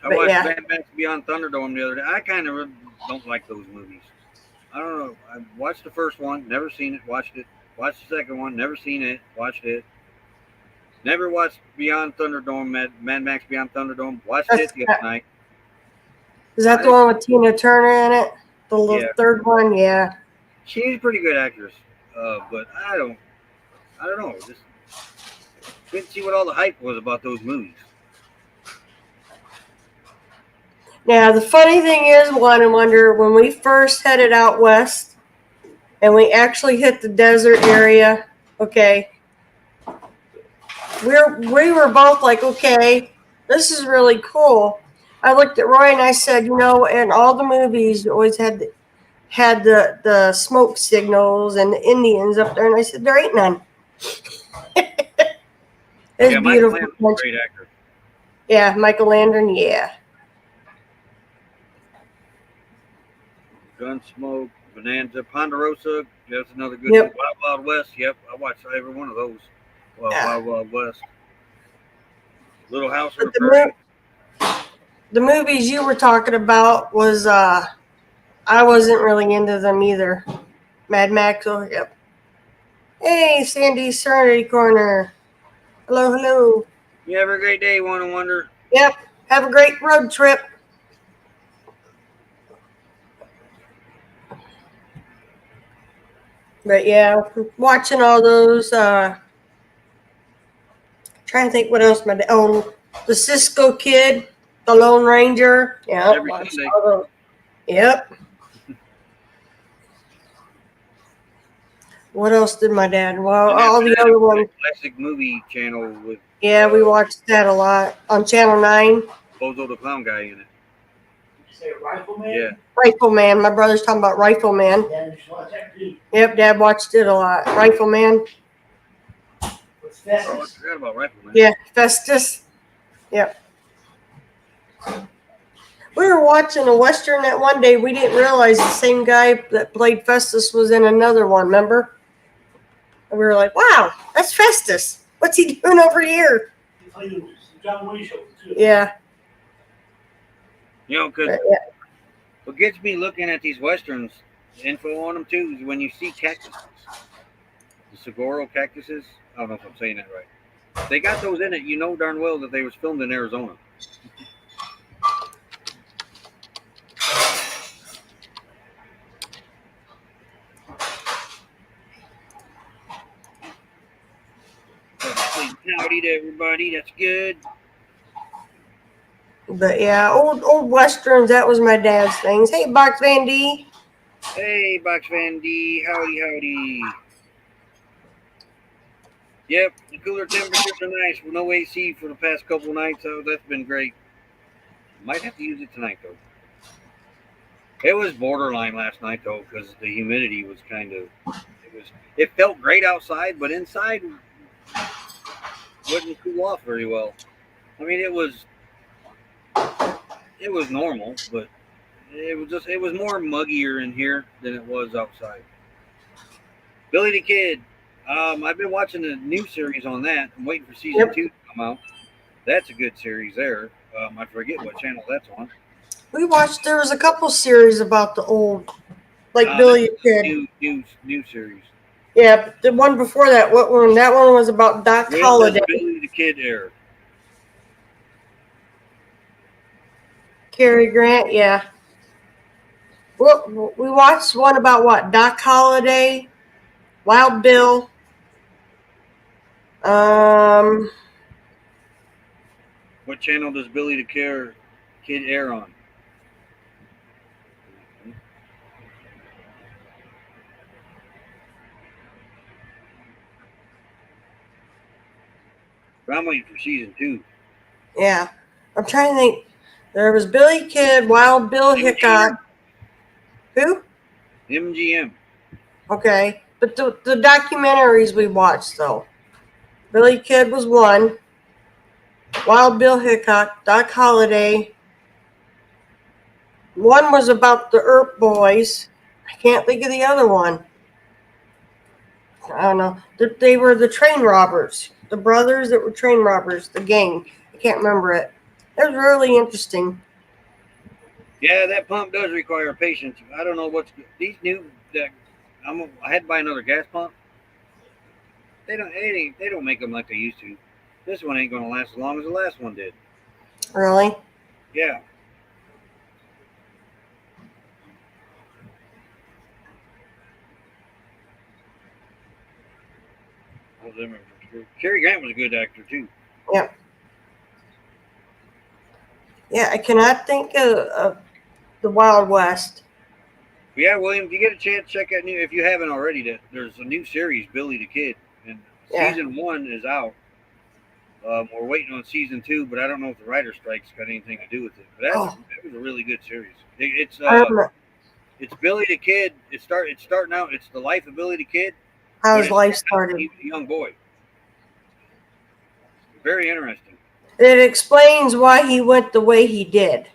Speaker 4: I
Speaker 3: But
Speaker 4: watched
Speaker 3: yeah.
Speaker 4: Mad Max Beyond Thunderdome the other day. I kind of don't like those movies. I don't know. I watched the first one, never seen it, watched it. Watched the second one, never seen it, watched it. Never watched Beyond Thunderdome, Mad Max Beyond Thunderdome. Watched it the other night.
Speaker 3: Is that the one with Tina Turner in it? The little
Speaker 4: Yeah.
Speaker 3: third one, yeah.
Speaker 4: She's a pretty good actress, but I don't know. Just didn't see what all the hype was about those movies.
Speaker 3: Now, the funny thing is, Wonder, when we first headed out west and we actually hit the desert area, okay, we were both like, okay, this is really cool. I looked at Roy and I said, in all the movies, you always had the smoke signals and the Indians up there, and I said, there ain't none. It's
Speaker 4: Yeah, Michael
Speaker 3: beautiful.
Speaker 4: Landon's a great actor.
Speaker 3: Yeah, Michael Landon, yeah.
Speaker 4: Gunsmoke, Bonanza, Ponderosa. That's another good
Speaker 3: Yep.
Speaker 4: one. Wild Wild West. Yep, I watched every one of those. Well,
Speaker 3: Yeah.
Speaker 4: Wild Wild West. Little House on
Speaker 3: But
Speaker 4: the Prairie.
Speaker 3: the movies you were talking about was I wasn't really into them either. Mad Max, oh yep. Hey, Sandy Serenity Corner. Hello, hello.
Speaker 4: You have a great day, One and Wonder.
Speaker 3: Yep. Have a great road trip. But yeah, watching all those. Trying to think what else. The Cisco Kid, the Lone Ranger. Yeah,
Speaker 4: Every
Speaker 3: watched
Speaker 4: Sunday.
Speaker 3: all those. Yep. What else did my dad? Well,
Speaker 4: And
Speaker 3: all
Speaker 4: after
Speaker 3: the
Speaker 4: that,
Speaker 3: other
Speaker 4: it was
Speaker 3: ones.
Speaker 4: that classic movie channel with
Speaker 3: Yeah, we watched that a lot on Channel 9.
Speaker 4: Bozo the Clown guy in it.
Speaker 5: Did you say Rifleman?
Speaker 4: Yeah.
Speaker 3: Rifleman. My brother's talking about Rifleman.
Speaker 5: Yeah, you should watch that too.
Speaker 3: Yep, Dad watched it a lot. Rifleman.
Speaker 5: What's
Speaker 4: Oh, I
Speaker 5: that?
Speaker 4: forgot about Rifleman.
Speaker 3: Yeah, Festus. Yep. We were watching a Western that one day. We didn't realize the same guy that played Festus was in another one, remember? And we were like, wow, that's Festus. What's he doing over here?
Speaker 5: He played the John Wayne show too.
Speaker 3: Yeah.
Speaker 4: You know, because
Speaker 3: Yeah.
Speaker 4: what gets me looking at these Westerns, the info on them too, is when you see cactuses. The saguaro cactuses. I don't know if I'm saying that right. They got those in it. You know darn well that they was filmed in Arizona. Howdy to everybody. That's good.
Speaker 3: But yeah, old Westerns, that was my dad's things. Hey, Box Van D.
Speaker 4: Hey, Box Van D. Howdy, howdy. Yep, the cooler temperatures are nice with no AC for the past couple nights. So that's been great. Might have to use it tonight though. It was borderline last night though because the humidity was kind of. It felt great outside, but inside wouldn't cool off very well. I mean, it was normal, but it was more muggier in here than it was outside. Billy the Kid. I've been watching the new series on that. I'm waiting for season 2 to come out. That's a good series there. I forget what channel that's on.
Speaker 3: We watched. There was a couple series about the old, like
Speaker 4: This
Speaker 3: Billy
Speaker 4: is
Speaker 3: the Kid.
Speaker 4: new series.
Speaker 3: Yeah, but the one before that, what one? That one was about Doc
Speaker 4: When does
Speaker 3: Holliday,
Speaker 4: Billy the Kid air?
Speaker 3: Cary Grant. Yeah. Well, we watched one about what Doc Holliday, Wild Bill. Um,
Speaker 4: What channel does Billy the Kid air on? I'm waiting for season 2.
Speaker 3: yeah. I'm trying to think. There was Billy Kid, Wild Bill Hickok.
Speaker 4: MGM.
Speaker 3: Who?
Speaker 4: MGM.
Speaker 3: Okay, but the documentaries we watched though. Billy Kid was one. Wild Bill Hickok, Doc Holliday. One was about the Earp Boys. I can't think of the other one. I don't know. They were the train robbers. The brothers that were train robbers. The gang. I can't remember it. It was really interesting.
Speaker 4: Yeah, that pump does require patience. I don't know what's these new. That I had to buy another gas pump. They don't make them like they used to. This one ain't gonna last as long as the last one did.
Speaker 3: Really?
Speaker 4: Yeah. Cary Grant was a good actor too.
Speaker 3: Yep. Yeah, I cannot think of the Wild West.
Speaker 4: But yeah, William, if you get a chance, check out new. If you haven't already, there's a new series, Billy the Kid, and
Speaker 3: Yeah.
Speaker 4: season 1 is out. We're waiting on season 2, but I don't know if the writer strike's got anything to do with it. But
Speaker 3: Oh,
Speaker 4: that was a really good series.
Speaker 3: I
Speaker 4: It's Billy the Kid. It's starting out. It's the life of Billy the Kid
Speaker 3: how
Speaker 4: when
Speaker 3: his life
Speaker 4: he
Speaker 3: started.
Speaker 4: was a young boy. Very interesting.
Speaker 3: It explains why he went the way he did.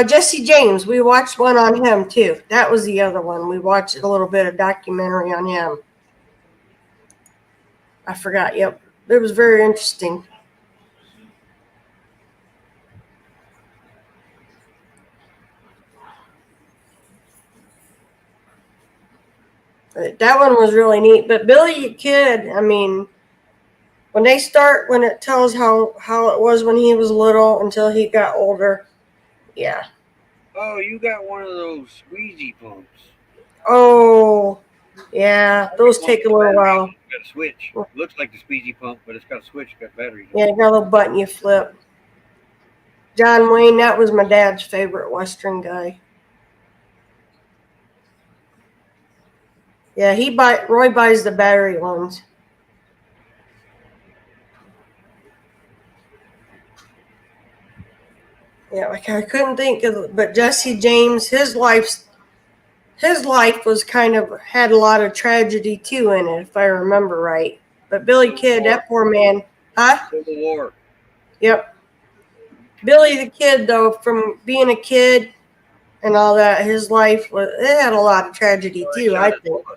Speaker 3: Jesse James, we watched one on him too. That was the other one. We watched a little bit of documentary on him. I forgot. Yep, it was very interesting. That one was really neat. But Billy the Kid, I mean, when it tells how it was when he was little until he got older. Yeah.
Speaker 4: Oh, you got one of those squeegee pumps.
Speaker 3: Oh, yeah. Those take a little while.
Speaker 4: It's got a switch. Looks like the squeegee pump, but it's got a switch. Got batteries.
Speaker 3: Yeah, you got a little button you flip. John Wayne, that was my dad's favorite Western guy. Yeah, Roy buys the battery ones. Yeah, like I couldn't think of, but Jesse James, his life was kind of had a lot of tragedy too in it, if I remember right. But Billy Kid, that poor man, huh?
Speaker 4: Civil War.
Speaker 3: Yep. Billy the Kid, though, from being a kid and all that, his life it had a lot of tragedy
Speaker 4: Well, they
Speaker 3: too, I
Speaker 4: shot his
Speaker 3: think.
Speaker 4: boss.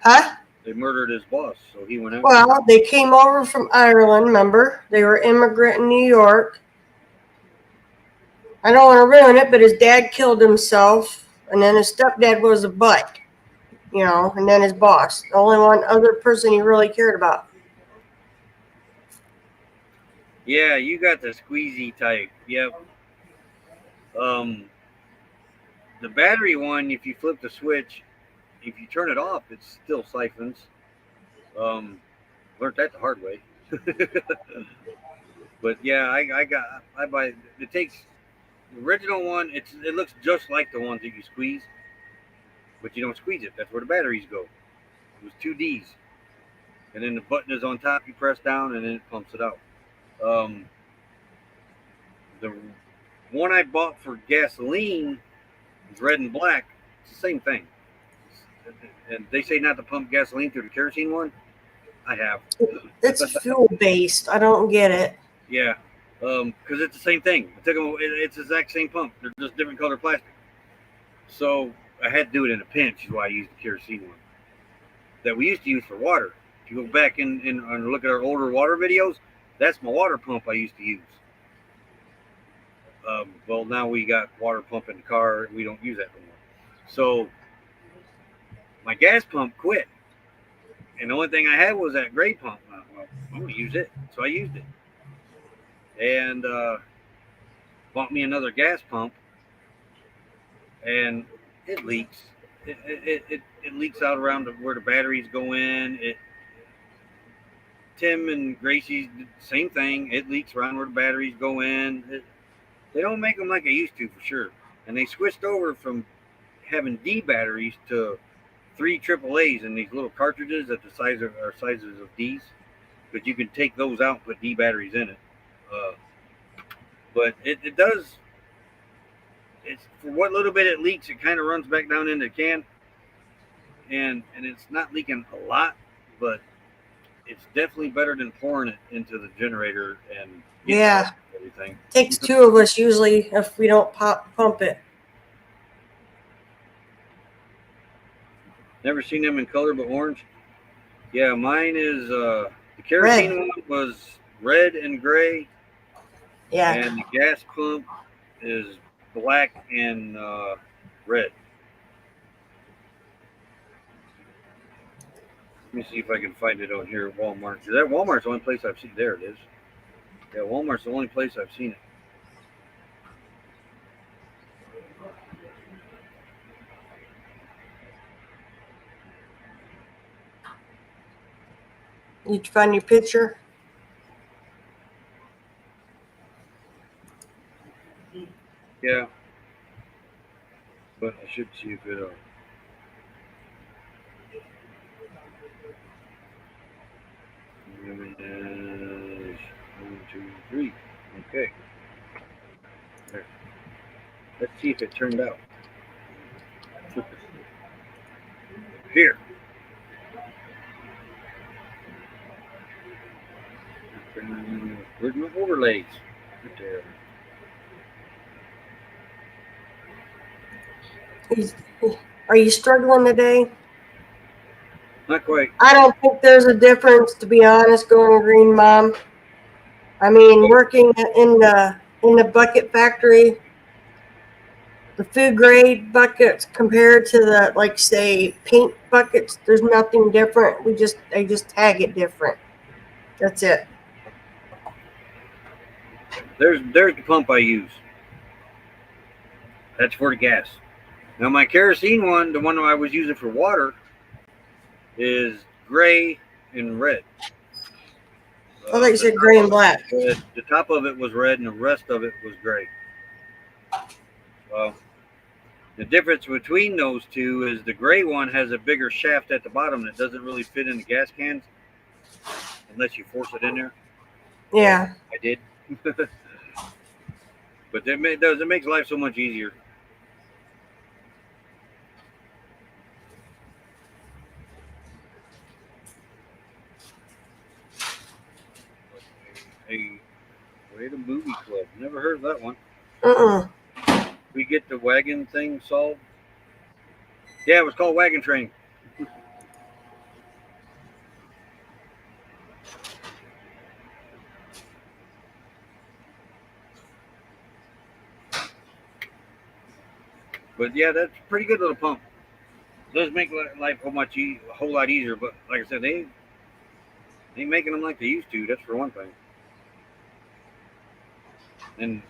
Speaker 3: Huh?
Speaker 4: They murdered his boss, so he went out.
Speaker 3: Well, they came over from Ireland, remember? They were immigrant in New York. I don't want to ruin it, but his dad killed himself, and then his stepdad was a butt, and then his boss, the only one other person he really cared about.
Speaker 4: Yeah, you got the squeezy type. Yep. The battery one, if you flip the switch, if you turn it off, it still siphons. Learned that the hard way. But yeah, I buy. It takes the original one. It looks just like the ones that you squeeze, but you don't squeeze it. That's where the batteries go. It was 2Ds, and then the button is on top. You press down, and then it pumps it out. The one I bought for gasoline is red and black. It's the same thing. And they say not to pump gasoline through the kerosene one. I have.
Speaker 3: It's fuel based. I don't get it.
Speaker 4: Yeah. Because it's the same thing. I took them. It's the exact same pump. They're just different color plastic. So I had to do it in a pinch. Is why I used the kerosene one that we used to use for water. If you go back in and look at our older water videos, that's my water pump I used to use. Well, now we got water pump in the car. And we don't use that anymore. So my gas pump quit. And the only thing I had was that gray pump. Well, I'm going to use it. So I used it. And bought me another gas pump. And it leaks. It leaks out around where the batteries go in. Tim and Gracie's same thing. It leaks around where the batteries go in. They don't make them like they used to for sure. And they switched over from having D batteries to 3 AAAs in these little cartridges that the size are sizes of Ds. But you can take those out and put D batteries in it. But it does. It's for what little bit it leaks, it kind of runs back down into the can, and it's not leaking a lot, but it's definitely better than pouring it into the generator and
Speaker 3: Yeah.
Speaker 4: everything.
Speaker 3: Takes 2 of us usually if we don't pump it.
Speaker 4: Never seen them in color but orange. Yeah, mine is the kerosene one was red and gray,
Speaker 3: Yeah.
Speaker 4: and the gas pump is black and red. Let me see if I can find it out here at Walmart. That Walmart's the only place I've seen. There it is. Yeah, Walmart's the only place I've seen it.
Speaker 3: You find your picture?
Speaker 4: Yeah, but I should see if it. 1, 2, 3. Okay. There. Let's see if it turned out. Here. Where's my overlays? Right there.
Speaker 3: Are you struggling today?
Speaker 4: Not quite.
Speaker 3: I don't think there's a difference, to be honest, going green, Mom. I mean, working in the bucket factory, the food grade buckets compared to the, like, say, paint buckets, there's nothing different. They just tag it different. That's it.
Speaker 4: There's the pump I use. That's for the gas. Now my kerosene one, the one I was using for water, is gray and red.
Speaker 3: I thought you said gray and black.
Speaker 4: The top of it was red and the rest of it was gray. Well, the difference between those two is the gray one has a bigger shaft at the bottom that doesn't really fit in the gas cans unless you force it in there.
Speaker 3: Yeah.
Speaker 4: I did. But it makes life so much easier. Hey, Way to Movie Club. Never heard of that one. We get the wagon thing solved. Yeah, it was called Wagon Train. But yeah, that's a pretty good little pump. It does make life a whole lot easier. But like I said, they ain't making them like they used to. That's for one thing. And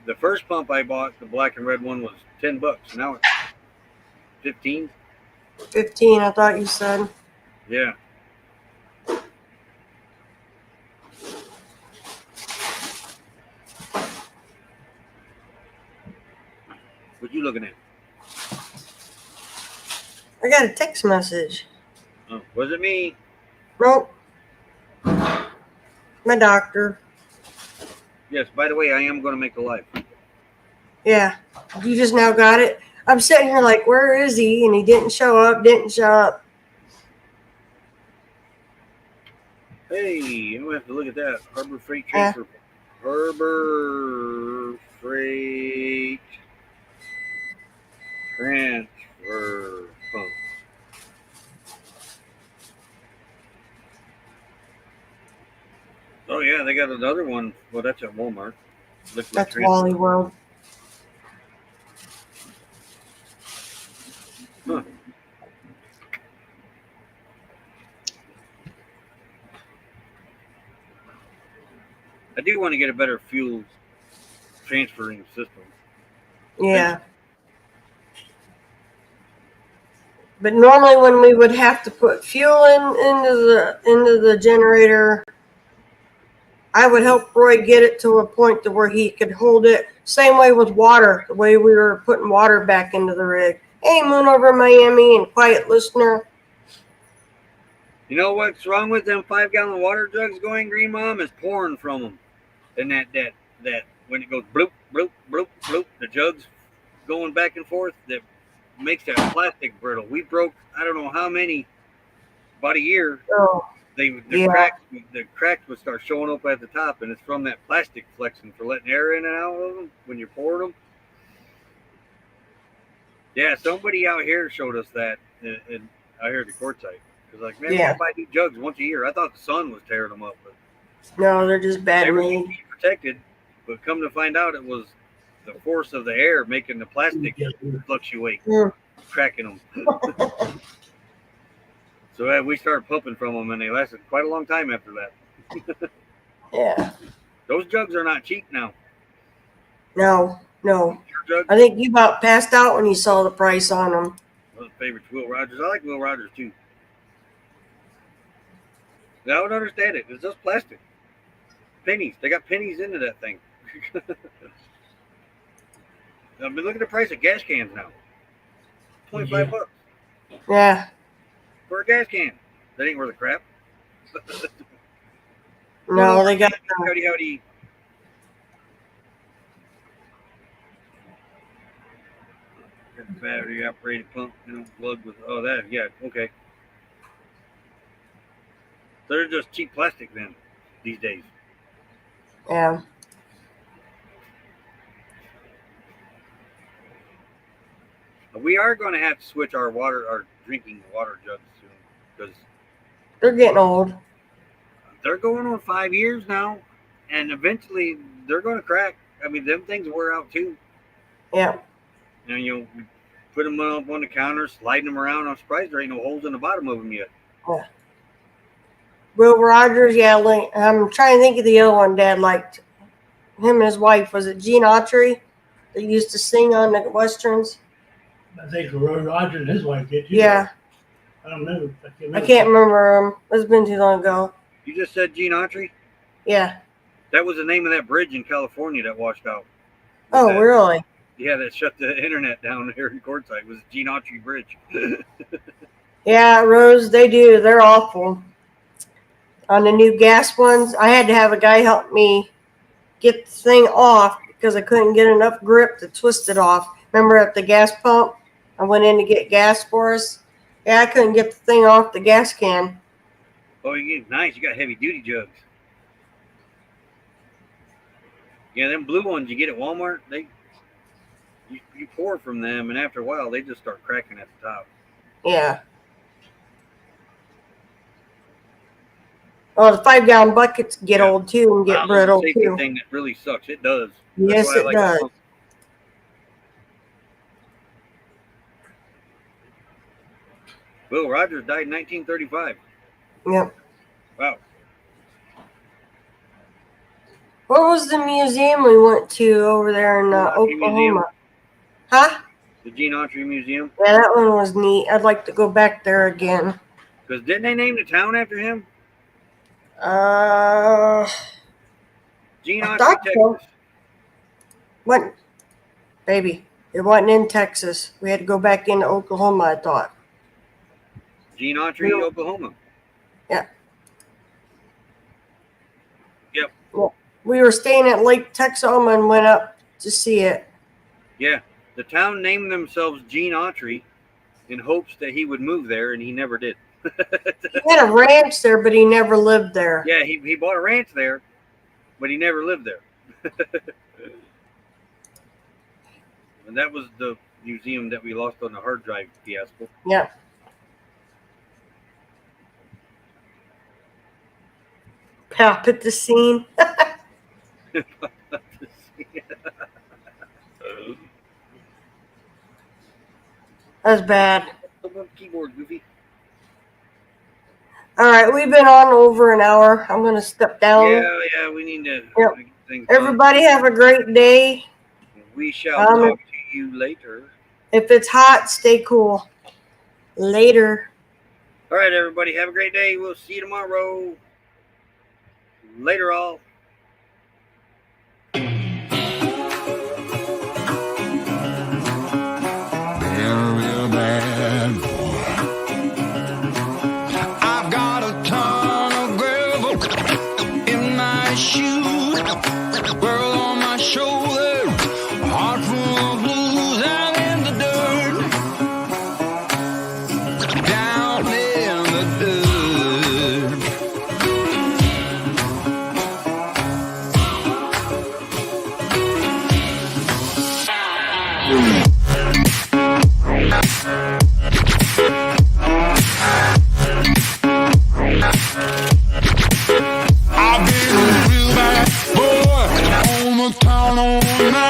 Speaker 4: the first pump I bought, the black and red one, was $10. Now it's 15.
Speaker 3: 15, I thought you said.
Speaker 4: Yeah. What you looking at?
Speaker 3: I got a text message.
Speaker 4: Oh, was it me?
Speaker 3: Nope. My doctor.
Speaker 4: Yes. By the way, I am going to make a live.
Speaker 3: Yeah. You just now got it? I'm sitting here like, where is he? And he didn't show up.
Speaker 4: Hey, I'm going to have to look at that. Harbor Freight Transfer. Harbor Freight Transfer Pump. Oh yeah, they got another one. Well, that's at Walmart. Liquid
Speaker 3: That's
Speaker 4: transfer.
Speaker 3: Wally World.
Speaker 4: Huh. I do want to get a better fuel transferring system.
Speaker 3: Yeah. But normally when we would have to put fuel into the generator, I would help Roy get it to a point to where he could hold it. Same way with water, the way we were putting water back into the rig. Hey, Moon over Miami and quiet listener.
Speaker 4: You know what's wrong with them 5-gallon water jugs going green, Mom? Is pouring from them. And that when it goes bloop, bloop, bloop, bloop, the jugs going back and forth, that makes that plastic brittle. We broke, I don't know how many, about a year.
Speaker 3: Oh,
Speaker 4: The
Speaker 3: yeah.
Speaker 4: cracks would start showing up at the top, and it's from that plastic flexing for letting air in and out of them when you're pouring them. Yeah, somebody out here showed us that, and I heard the quartzite. Because like, man, we
Speaker 3: Yeah.
Speaker 4: gotta buy new jugs once a year. I thought the sun was tearing them up, but
Speaker 3: No, they're just bad
Speaker 4: they were
Speaker 3: made.
Speaker 4: UV protected. But come to find out, it was the force of the air making the plastic fluctuate,
Speaker 3: Mm.
Speaker 4: cracking them. So we started pumping from them, and they lasted quite a long time after that.
Speaker 3: Yeah.
Speaker 4: Those jugs are not cheap now.
Speaker 3: No.
Speaker 4: Your jugs,
Speaker 3: I think you about passed out when you saw the price on them.
Speaker 4: one of the favorites, Will Rogers. I like Will Rogers too. I don't understand it. It's just plastic. Pennies. They got pennies into that thing. I mean, look at the price of gas cans now. $25
Speaker 3: Yeah.
Speaker 4: for a gas can. That ain't worth a crap.
Speaker 3: No, they got
Speaker 4: Howdy. Battery operated pump, plugged with. Oh, that. Yeah. Okay. So they're just cheap plastic then, these days.
Speaker 3: yeah.
Speaker 4: We are going to have to switch our drinking water jugs soon because
Speaker 3: They're getting old.
Speaker 4: they're going on 5 years now, and eventually they're going to crack. I mean, them things wear out too.
Speaker 3: Yeah.
Speaker 4: And you put them up on the counter, sliding them around. I'm surprised there ain't no holes in the bottom of them yet.
Speaker 3: Will Rogers, yeah. I'm trying to think of the other one Dad liked. Him and his wife. Was it Gene Autry that used to sing on the westerns?
Speaker 5: I think Roy Rogers and his wife did too.
Speaker 3: Yeah.
Speaker 5: I don't know.
Speaker 3: I can't remember him. It's been too long ago.
Speaker 4: You just said Gene Autry?
Speaker 3: Yeah.
Speaker 4: That was the name of that bridge in California that washed out.
Speaker 3: Oh, really?
Speaker 4: Yeah, that shut the internet down here in Quartzsite. It was Gene Autry Bridge.
Speaker 3: Yeah, Rose, they do. They're awful. On the new gas ones, I had to have a guy help me get the thing off because I couldn't get enough grip to twist it off. Remember at the gas pump? I went in to get gas for us. Yeah, I couldn't get the thing off the gas can.
Speaker 4: Oh, nice. You got heavy duty jugs. Yeah, them blue ones you get at Walmart, you pour from them, and after a while, they just start cracking at the top.
Speaker 3: Yeah. Oh, the 5-gallon buckets get old too and get brittle
Speaker 4: safety
Speaker 3: too.
Speaker 4: thing that really sucks. It does.
Speaker 3: Yes, it does.
Speaker 4: Will Rogers died in 1935.
Speaker 3: Yep.
Speaker 4: Wow.
Speaker 3: What was the museum we went to over there in Oklahoma?
Speaker 4: Museum.
Speaker 3: Huh?
Speaker 4: The Gene Autry Museum.
Speaker 3: Yeah, that one was neat. I'd like to go back there again.
Speaker 4: Because didn't they name the town after him? Gene
Speaker 3: I
Speaker 4: Autry,
Speaker 3: thought so.
Speaker 4: Texas.
Speaker 3: What? Baby, it wasn't in Texas. We had to go back into Oklahoma, I thought.
Speaker 4: Gene Autry, Oklahoma.
Speaker 3: Yeah.
Speaker 4: Yep.
Speaker 3: Well, we were staying at Lake Texoma and went up to see it.
Speaker 4: Yeah. The town named themselves Gene Autry in hopes that he would move there, and he never did.
Speaker 3: He had a ranch there, but he never lived there.
Speaker 4: Yeah, he bought a ranch there, but he never lived there. And that was the museum that we lost on the hard drive fiasco.
Speaker 3: Yeah. Pop at the scene. That's bad.
Speaker 4: Keyboard, Goofy.
Speaker 3: All right, we've been on over an hour. I'm going to step down.
Speaker 4: Yeah, we need to.
Speaker 3: Yep.
Speaker 4: Make things
Speaker 3: Everybody have a great day.
Speaker 4: fun. We shall talk to you later.
Speaker 3: If it's hot, stay cool. Later.
Speaker 4: All right, everybody, have a great day. We'll see you tomorrow. Later, all.
Speaker 1: Real bad boy. I've got a ton of gravel in my shoes, world on my shoulder, a heart full of blues out in the dirt, down in the dirt. I've been a real bad boy on the town all night.